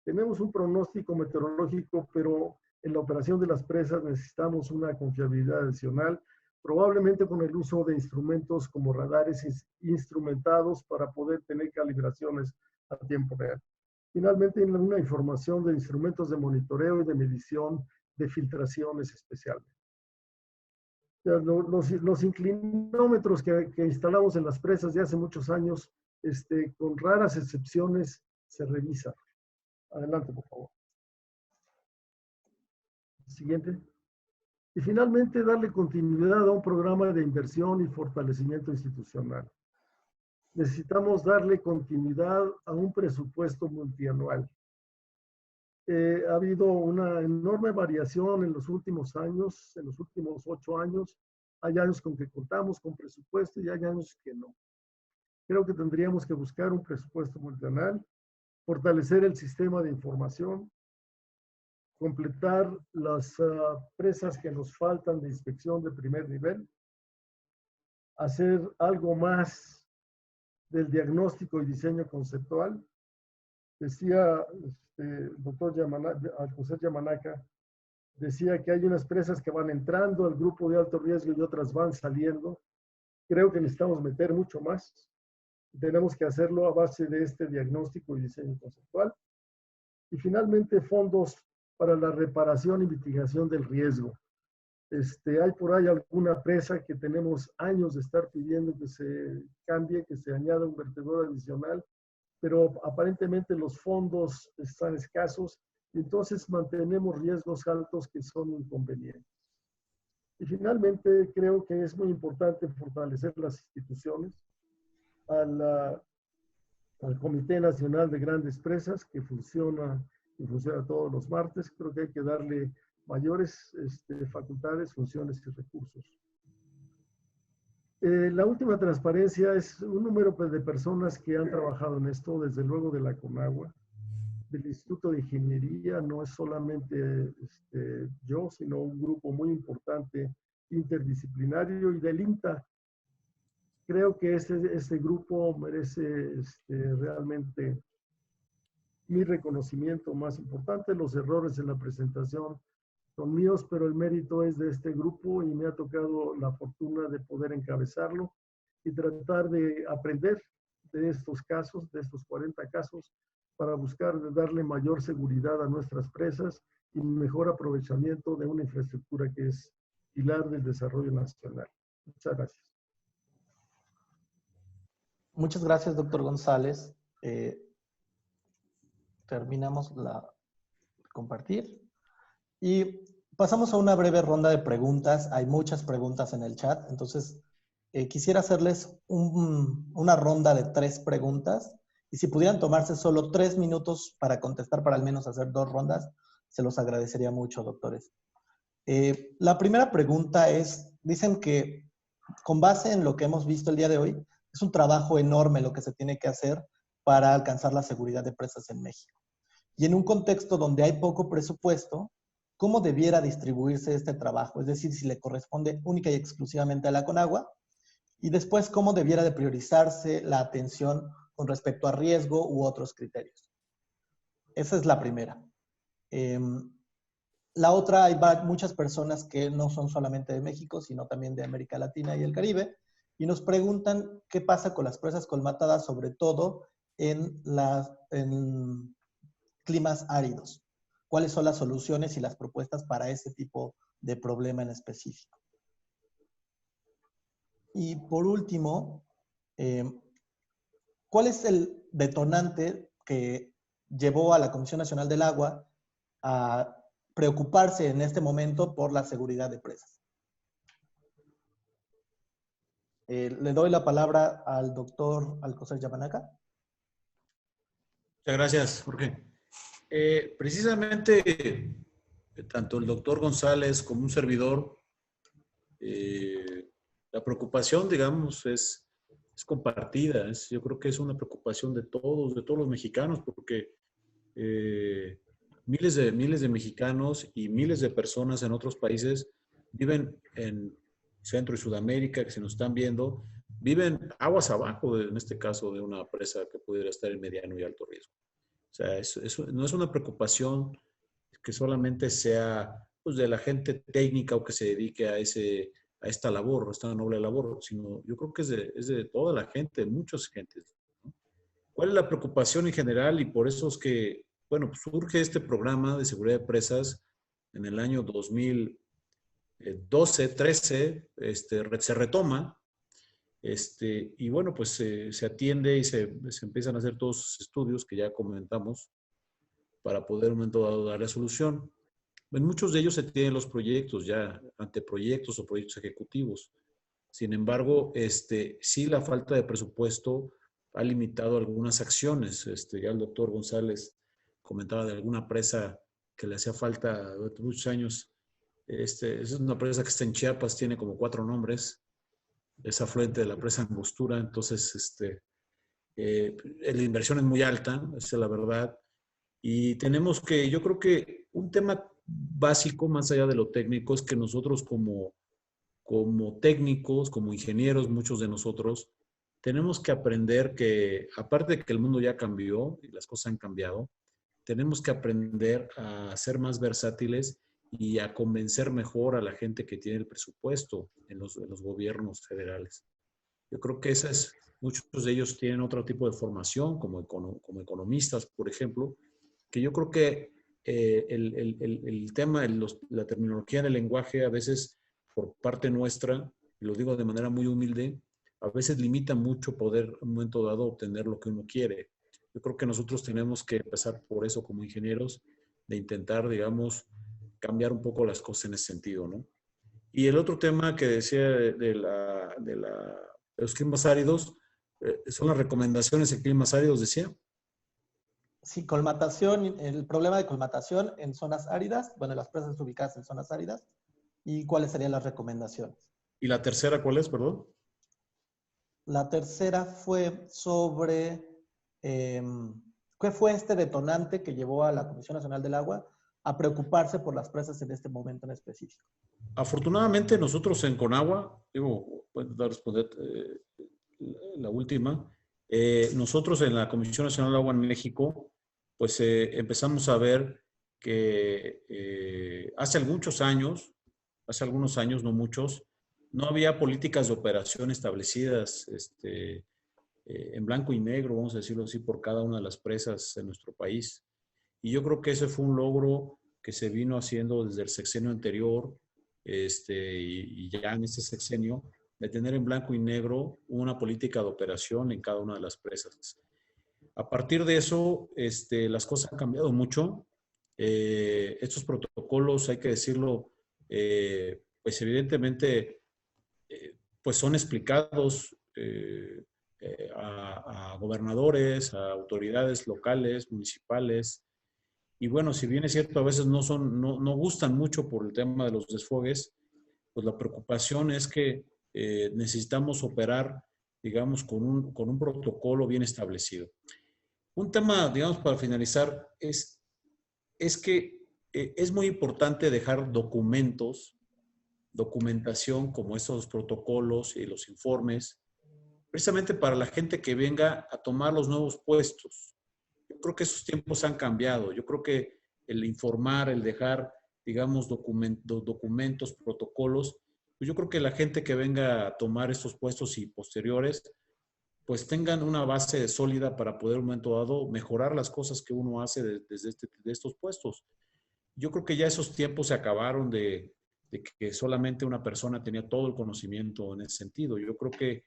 Tenemos un pronóstico meteorológico, pero en la operación de las presas necesitamos una confiabilidad adicional, probablemente con el uso de instrumentos como radares instrumentados para poder tener calibraciones a tiempo real. Finalmente, una información de instrumentos de monitoreo y de medición de filtraciones especialmente. Los inclinómetros que instalamos en las presas de hace muchos años, con raras excepciones, se revisan. Adelante, por favor. Siguiente. Y finalmente, darle continuidad a un programa de inversión y fortalecimiento institucional. Necesitamos darle continuidad a un presupuesto multianual. Ha habido una enorme variación en los últimos años, en los últimos 8 años. Hay años con que contamos con presupuesto y hay años que no. Creo que tendríamos que buscar un presupuesto multianual, fortalecer el sistema de información, completar las presas que nos faltan de inspección de primer nivel, hacer algo más del diagnóstico y diseño conceptual. Decía el doctor José Yamanaka, decía que hay unas presas que van entrando al grupo de alto riesgo y otras van saliendo. Creo que necesitamos meter mucho más. Tenemos que hacerlo a base de este diagnóstico y diseño conceptual. Y finalmente, fondos para la reparación y mitigación del riesgo. Hay por ahí alguna presa que tenemos años de estar pidiendo que se cambie, que se añada un vertedor adicional, pero aparentemente los fondos están escasos y entonces mantenemos riesgos altos que son inconvenientes. Y finalmente, creo que es muy importante fortalecer las instituciones, al Comité Nacional de Grandes Presas, que funciona y funciona todos los martes. Creo que hay que darle mayores facultades, funciones y recursos. La última transparencia es un número de personas que han trabajado en esto, desde luego de la CONAGUA, del Instituto de Ingeniería. No es solamente yo, sino un grupo muy importante interdisciplinario, y del INTA. Creo que este grupo merece realmente mi reconocimiento más importante. Los errores en la presentación son míos, pero el mérito es de este grupo y me ha tocado la fortuna de poder encabezarlo y tratar de aprender de estos casos, de estos 40 casos, para buscar darle mayor seguridad a nuestras presas y mejor aprovechamiento de una infraestructura que es pilar del desarrollo nacional. Muchas gracias. Muchas gracias, doctor González. Terminamos la compartir y pasamos a una breve ronda de preguntas. Hay muchas preguntas en el chat, entonces quisiera hacerles una ronda de 3 preguntas, y si pudieran tomarse solo 3 minutos para contestar, para al menos hacer 2 rondas, se los agradecería mucho, doctores. La primera pregunta es, dicen que con base en lo que hemos visto el día de hoy, es un trabajo enorme lo que se tiene que hacer para alcanzar la seguridad de presas en México. Y en un contexto donde hay poco presupuesto, ¿cómo debiera distribuirse este trabajo? Es decir, si le corresponde única y exclusivamente a la CONAGUA, y después cómo debiera de priorizarse la atención con respecto a riesgo u otros criterios. Esa es la primera. La otra, hay muchas personas que no son solamente de México, sino también de América Latina y el Caribe, y nos preguntan qué pasa con las presas colmatadas, sobre todo en climas áridos. ¿Cuáles son las soluciones y las propuestas para ese tipo de problema en específico? Y por último, ¿cuál es el detonante que llevó a la Comisión Nacional del Agua a preocuparse en este momento por la seguridad de presas? Le doy la palabra al doctor Alcocer Yamanaka. Muchas gracias, Jorge. Precisamente, tanto el doctor González como un servidor, la preocupación, digamos, es compartida. Yo creo que es una preocupación de todos los mexicanos, porque miles de mexicanos y miles de personas en otros países viven en Centro y Sudamérica, que se nos están viendo, viven aguas abajo, en este caso, de una presa que pudiera estar en mediano y alto riesgo. O sea, no es una preocupación que solamente sea pues, de la gente técnica o que se dedique a esta labor, a esta noble labor, sino yo creo que es de toda la gente, de muchas gentes, ¿no? ¿Cuál es la preocupación en general? Y por eso es que, bueno, pues surge este programa de seguridad de presas en el año 2000, 12, 13, se retoma. Y bueno, pues se atiende y se empiezan a hacer todos los estudios que ya comentamos para poder en un momento dado darle solución. En muchos de ellos se tienen los proyectos ya, anteproyectos o proyectos ejecutivos. Sin embargo, sí la falta de presupuesto ha limitado algunas acciones. Ya el doctor González comentaba de alguna presa que le hacía falta durante muchos años. Es una presa que está en Chiapas, tiene como 4 nombres. Es afluente de la presa Angostura. Entonces, la inversión es muy alta, esa es la verdad. Y tenemos que, yo creo que un tema básico, más allá de lo técnico, es que nosotros como técnicos, como ingenieros, muchos de nosotros, tenemos que aprender que, aparte de que el mundo ya cambió y las cosas han cambiado, tenemos que aprender a ser más versátiles y a convencer mejor a la gente que tiene el presupuesto en los gobiernos federales. Yo creo que muchos de ellos tienen otro tipo de formación, como economistas, por ejemplo, que yo creo que el tema, la terminología del lenguaje a veces por parte nuestra, lo digo de manera muy humilde, a veces limita mucho poder en un momento dado obtener lo que uno quiere. Yo creo que nosotros tenemos que empezar por eso como ingenieros, de intentar, digamos, cambiar un poco las cosas en ese sentido, ¿no? Y el otro tema que decía de los climas áridos, son las recomendaciones en climas áridos, decía. Sí, colmatación, el problema de colmatación en zonas áridas, bueno, las presas ubicadas en zonas áridas, y cuáles serían las recomendaciones. ¿Y la tercera cuál es, perdón? La tercera fue sobre qué fue este detonante que llevó a la Comisión Nacional del Agua a preocuparse por las presas en este momento en específico. Afortunadamente nosotros en Conagua, voy a intentar responder la última, nosotros en la Comisión Nacional del Agua en México, pues empezamos a ver que hace algunos años, no muchos, no había políticas de operación establecidas en blanco y negro, vamos a decirlo así, por cada una de las presas en nuestro país. Y yo creo que ese fue un logro que se vino haciendo desde el sexenio anterior, y ya en este sexenio, de tener en blanco y negro una política de operación en cada una de las presas. A partir de eso, las cosas han cambiado mucho. Estos protocolos, hay que decirlo, pues evidentemente, pues son explicados a gobernadores, a autoridades locales, municipales. Y bueno, si bien es cierto, a veces no gustan mucho por el tema de los desfogues, pues la preocupación es que necesitamos operar, digamos, con un protocolo bien establecido. Un tema, digamos, para finalizar, es que es muy importante dejar documentación como estos protocolos y los informes, precisamente para la gente que venga a tomar los nuevos puestos. Yo creo que esos tiempos han cambiado. Yo creo que el informar, el dejar, digamos, documentos, protocolos, pues yo creo que la gente que venga a tomar estos puestos y posteriores, pues tengan una base sólida para poder en un momento dado mejorar las cosas que uno hace desde de estos puestos. Yo creo que ya esos tiempos se acabaron de que solamente una persona tenía todo el conocimiento en ese sentido. Yo creo que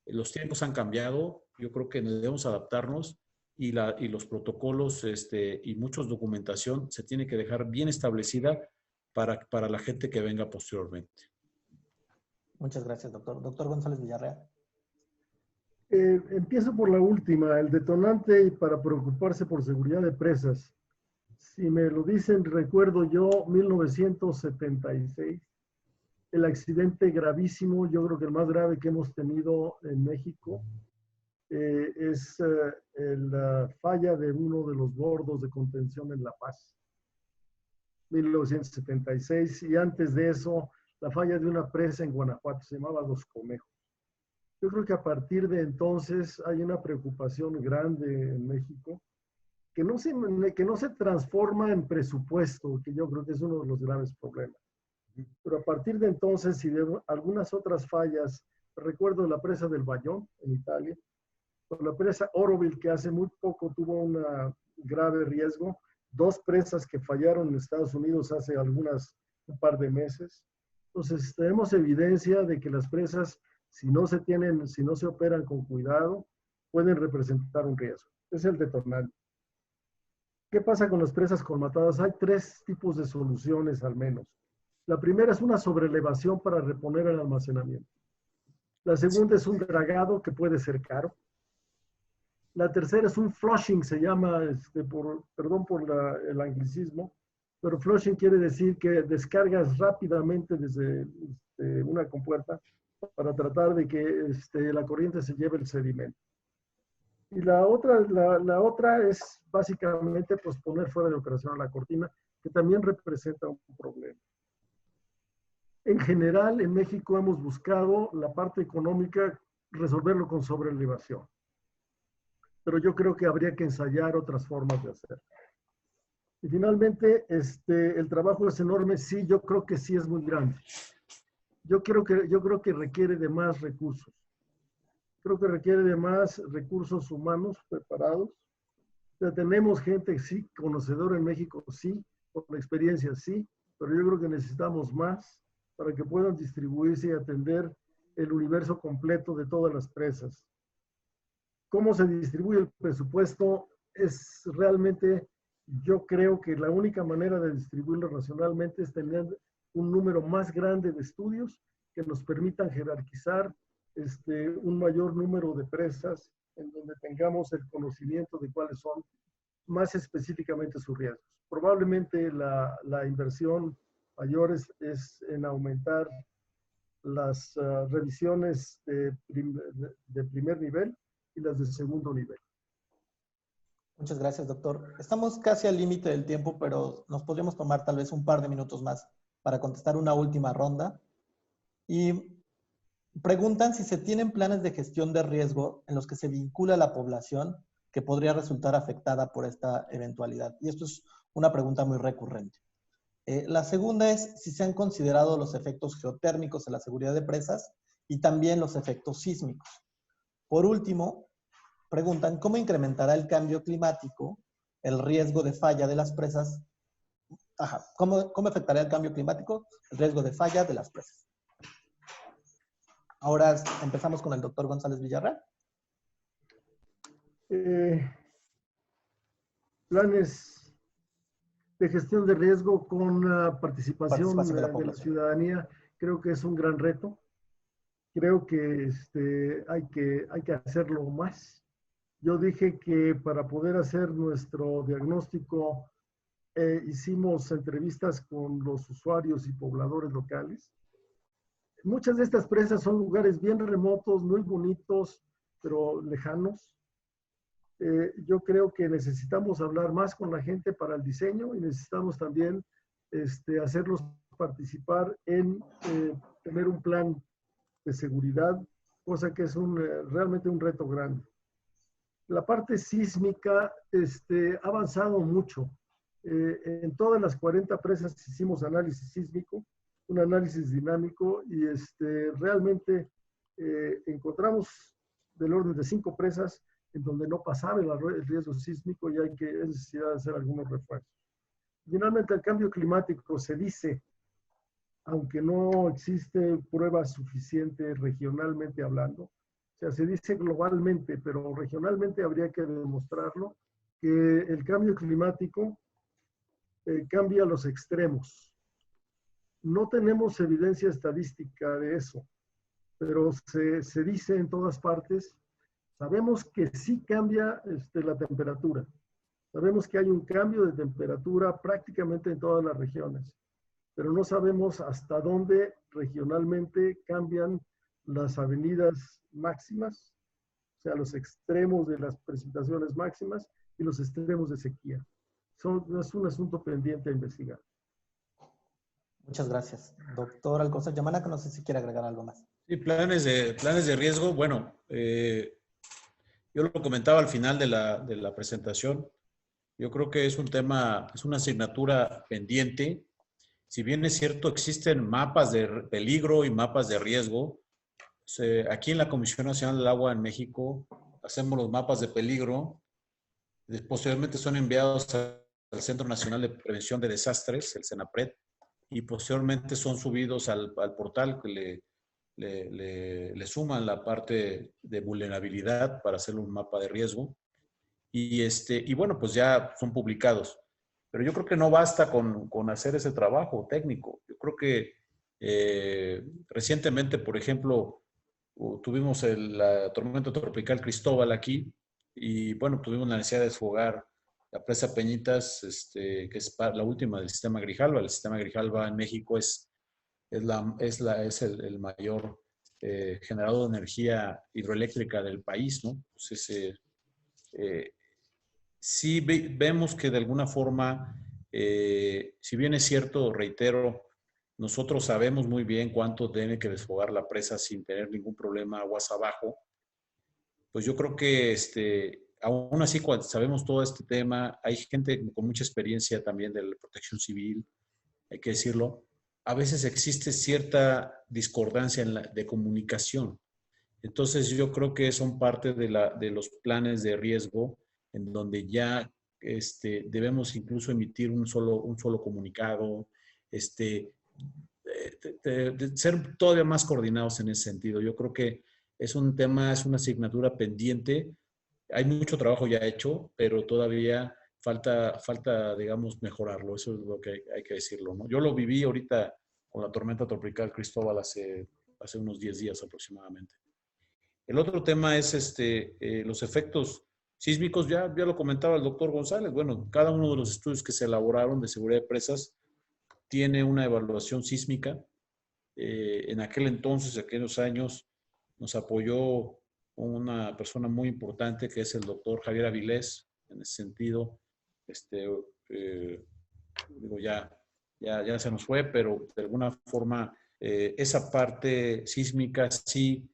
los tiempos han cambiado, yo creo que debemos adaptarnos y los protocolos y mucha documentación se tiene que dejar bien establecida para la gente que venga posteriormente. Muchas gracias, doctor. Doctor González Villarreal. Empiezo por la última, el detonante y para preocuparse por seguridad de presas. Si me lo dicen, recuerdo yo 1976, el accidente gravísimo, yo creo que el más grave que hemos tenido en México, es la falla de uno de los bordos de contención en La Paz, 1976, y antes de eso, la falla de una presa en Guanajuato, se llamaba Los Conejos. Yo creo que a partir de entonces hay una preocupación grande en México que no se transforma en presupuesto, que yo creo que es uno de los graves problemas. Pero a partir de entonces y de algunas otras fallas, recuerdo la presa del Bayón en Italia, o la presa Oroville, que hace muy poco tuvo un grave riesgo, 2 presas que fallaron en Estados Unidos hace un par de meses, Entonces, tenemos evidencia de que las presas, si no se operan con cuidado, pueden representar un riesgo. Es el detonante. ¿Qué pasa con las presas colmatadas? Hay 3 tipos de soluciones al menos. La primera es una sobrelevación para reponer el almacenamiento. La segunda es un dragado que puede ser caro. La tercera es un flushing, se llama, perdón por el anglicismo, pero flushing quiere decir que descargas rápidamente desde una compuerta para tratar de que la corriente se lleve el sedimento. Y la otra es básicamente pues, poner fuera de operación a la cortina, que también representa un problema. En general, en México hemos buscado la parte económica resolverlo con sobrelevación. Pero yo creo que habría que ensayar otras formas de hacerlo. Y finalmente, el trabajo es enorme. Sí, yo creo que sí es muy grande. Yo creo que requiere de más recursos. Creo que requiere de más recursos humanos preparados. O sea, tenemos gente, sí, conocedora en México, sí, por la experiencia, sí, pero yo creo que necesitamos más para que puedan distribuirse y atender el universo completo de todas las presas. ¿Cómo se distribuye el presupuesto? Es realmente, yo creo que la única manera de distribuirlo racionalmente es tener un número más grande de estudios que nos permitan jerarquizar un mayor número de presas en donde tengamos el conocimiento de cuáles son más específicamente sus riesgos. Probablemente la inversión mayor es en aumentar las revisiones de primer nivel y las de segundo nivel. Muchas gracias, doctor. Estamos casi al límite del tiempo, pero nos podríamos tomar tal vez un par de minutos más para contestar una última ronda. Y preguntan si se tienen planes de gestión de riesgo en los que se vincula a la población que podría resultar afectada por esta eventualidad. Y esto es una pregunta muy recurrente. La segunda es si se han considerado los efectos geotérmicos en la seguridad de presas y también los efectos sísmicos. Por último, preguntan cómo incrementará el cambio climático el riesgo de falla de las presas. ¿Cómo afectará el cambio climático el riesgo de falla de las presas? Ahora empezamos con el doctor González Villarreal. Planes de gestión de riesgo con participación de la ciudadanía, creo que es un gran reto. Creo que hay que hacerlo más. Yo dije que para poder hacer nuestro diagnóstico hicimos entrevistas con los usuarios y pobladores locales. Muchas de estas presas son lugares bien remotos, muy bonitos, pero lejanos. Yo creo que necesitamos hablar más con la gente para el diseño y necesitamos también hacerlos participar en tener un plan de seguridad, cosa que es realmente un reto grande. La parte sísmica ha avanzado mucho. En todas las 40 presas hicimos análisis sísmico, un análisis dinámico y realmente encontramos del orden de 5 presas en donde no pasaba el riesgo sísmico y hay necesidad de hacer algunos refuerzos. Finalmente, el cambio climático se dice, aunque no existe prueba suficiente regionalmente hablando, o sea, se dice globalmente, pero regionalmente habría que demostrarlo, que el cambio climático cambia los extremos. No tenemos evidencia estadística de eso, pero se dice en todas partes. Sabemos que sí cambia la temperatura. Sabemos que hay un cambio de temperatura prácticamente en todas las regiones, pero no sabemos hasta dónde regionalmente cambian las avenidas máximas, o sea, los extremos de las precipitaciones máximas y los extremos de sequía. Es un asunto pendiente a investigar. Muchas gracias. Doctor Alcázar Yamana, que no sé si quiere agregar algo más. Sí, planes de riesgo. Bueno, yo lo comentaba al final de la presentación. Yo creo que es un tema, es una asignatura pendiente. Si bien es cierto, existen mapas de peligro y mapas de riesgo. Aquí en la Comisión Nacional del Agua en México hacemos los mapas de peligro. Posteriormente son enviados al Centro Nacional de Prevención de Desastres, el CENAPRED, y posteriormente son subidos al portal que le suman la parte de vulnerabilidad para hacer un mapa de riesgo y bueno, pues ya son publicados. Pero yo creo que no basta con hacer ese trabajo técnico. Yo creo que recientemente, por ejemplo, tuvimos la tormenta tropical Cristóbal aquí y bueno, tuvimos la necesidad de desfogar la presa Peñitas, que es la última del sistema Grijalva. El sistema Grijalva en México es el mayor generador de energía hidroeléctrica del país, ¿no? Entonces, sí vemos que de alguna forma, si bien es cierto, reitero, nosotros sabemos muy bien cuánto tiene que desfogar la presa sin tener ningún problema aguas abajo, pues yo creo que aún así cuando sabemos todo este tema, hay gente con mucha experiencia también de la protección civil, hay que decirlo, a veces existe cierta discordancia de comunicación. Entonces yo creo que son parte de los planes de riesgo en donde ya debemos incluso emitir un solo comunicado, de ser todavía más coordinados en ese sentido. Yo creo que es un tema, es una asignatura pendiente. Hay mucho trabajo ya hecho, pero todavía falta, digamos, mejorarlo. Eso es lo que hay que decirlo, ¿no? Yo lo viví ahorita con la tormenta tropical Cristóbal hace unos 10 días aproximadamente. El otro tema es los efectos sísmicos, ya lo comentaba el doctor González. Bueno, cada uno de los estudios que se elaboraron de seguridad de presas tiene una evaluación sísmica. En aquel entonces, aquellos años, nos apoyó una persona muy importante que es el doctor Javier Avilés. En ese sentido, digo, ya se nos fue, pero de alguna forma esa parte sísmica sí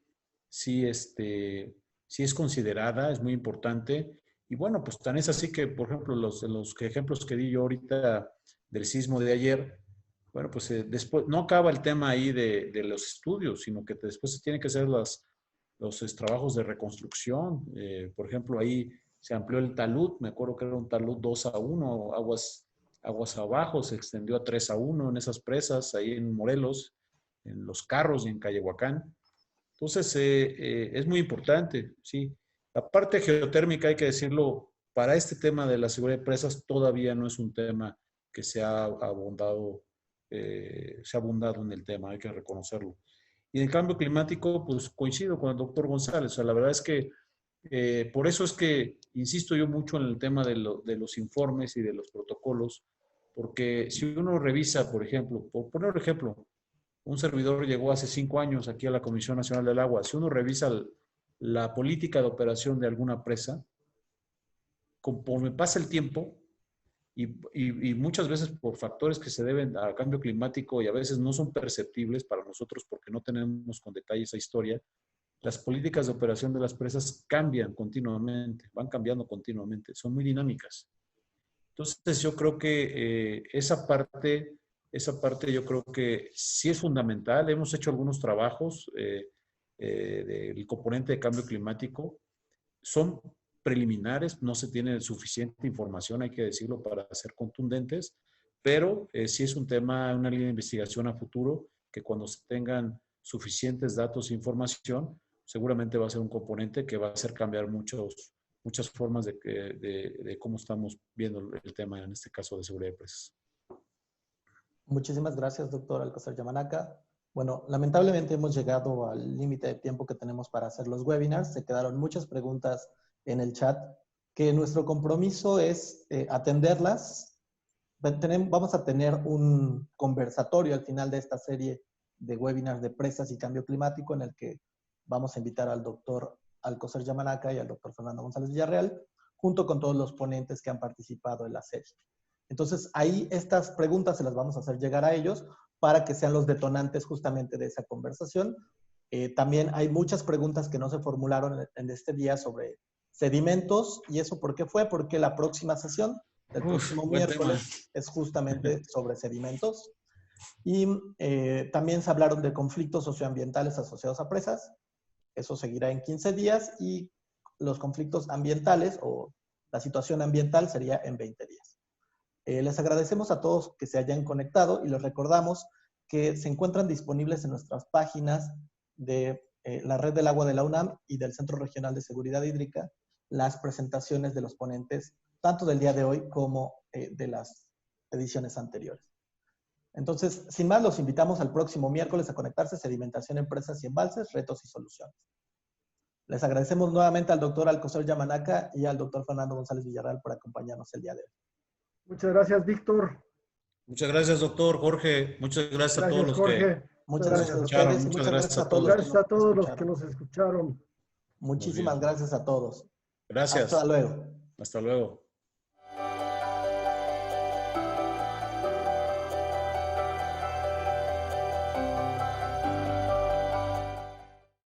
es considerada, es muy importante. Y bueno, pues tan es así que, por ejemplo, los ejemplos que di yo ahorita del sismo de ayer, bueno, pues después no acaba el tema ahí de los estudios, sino que después se tienen que hacer los trabajos de reconstrucción. Por ejemplo, ahí se amplió el talud, me acuerdo que era un talud 2-1, aguas abajo, se extendió a 3-1 en esas presas, ahí en Morelos, en Los Carros y en Cayehuacán. Entonces, es muy importante, sí. La parte geotérmica, hay que decirlo, para este tema de la seguridad de presas todavía no es un tema que se ha abundado en el tema, hay que reconocerlo. Y en el cambio climático, pues coincido con el doctor González. O sea, la verdad es que por eso es que insisto yo mucho en el tema de los informes y de los protocolos, porque si uno revisa, por ejemplo, por poner un ejemplo, un servidor llegó hace 5 años aquí a la Comisión Nacional del Agua. Si uno revisa la política de operación de alguna presa, conforme pasa el tiempo, y muchas veces por factores que se deben al cambio climático y a veces no son perceptibles para nosotros porque no tenemos con detalle esa historia, las políticas de operación de las presas cambian continuamente, van cambiando continuamente, son muy dinámicas. Entonces yo creo que esa parte yo creo que sí es fundamental. Hemos hecho algunos trabajos del componente de cambio climático. Son preliminares, no se tiene suficiente información, hay que decirlo, para ser contundentes, pero sí es un tema, una línea de investigación a futuro que cuando se tengan suficientes datos e información, seguramente va a ser un componente que va a hacer cambiar muchas formas de cómo estamos viendo el tema, en este caso de seguridad de presas. Muchísimas gracias, doctor Alcocer Yamanaka. Bueno, lamentablemente hemos llegado al límite de tiempo que tenemos para hacer los webinars. Se quedaron muchas preguntas en el chat, que nuestro compromiso es atenderlas. Vamos a tener un conversatorio al final de esta serie de webinars de presas y cambio climático, en el que vamos a invitar al doctor Alcocer Yamanaka y al doctor Fernando González Villarreal, junto con todos los ponentes que han participado en la serie. Entonces, ahí estas preguntas se las vamos a hacer llegar a ellos para que sean los detonantes justamente de esa conversación. También hay muchas preguntas que no se formularon en este día sobre sedimentos. ¿Y eso por qué fue? Porque la próxima sesión del próximo miércoles es justamente sobre sedimentos. Y también se hablaron de conflictos socioambientales asociados a presas. Eso seguirá en 15 días. Y los conflictos ambientales o la situación ambiental sería en 20 días. Les agradecemos a todos que se hayan conectado y les recordamos que se encuentran disponibles en nuestras páginas de la Red del Agua de la UNAM y del Centro Regional de Seguridad Hídrica las presentaciones de los ponentes, tanto del día de hoy como de las ediciones anteriores. Entonces, sin más, los invitamos al próximo miércoles a conectarse: Sedimentación, Empresas y Embalses, Retos y Soluciones. Les agradecemos nuevamente al doctor Alcocer Yamanaka y al doctor Fernando González Villarreal por acompañarnos el día de hoy. Muchas gracias, Víctor. Muchas gracias, doctor Jorge. Muchas gracias a todos los Jorge. que Muchas nos gracias a escucharon. ustedes y Muchas gracias a todos. Gracias a todos los que nos escucharon. Muchísimas gracias a todos. Gracias. Hasta luego. Hasta luego.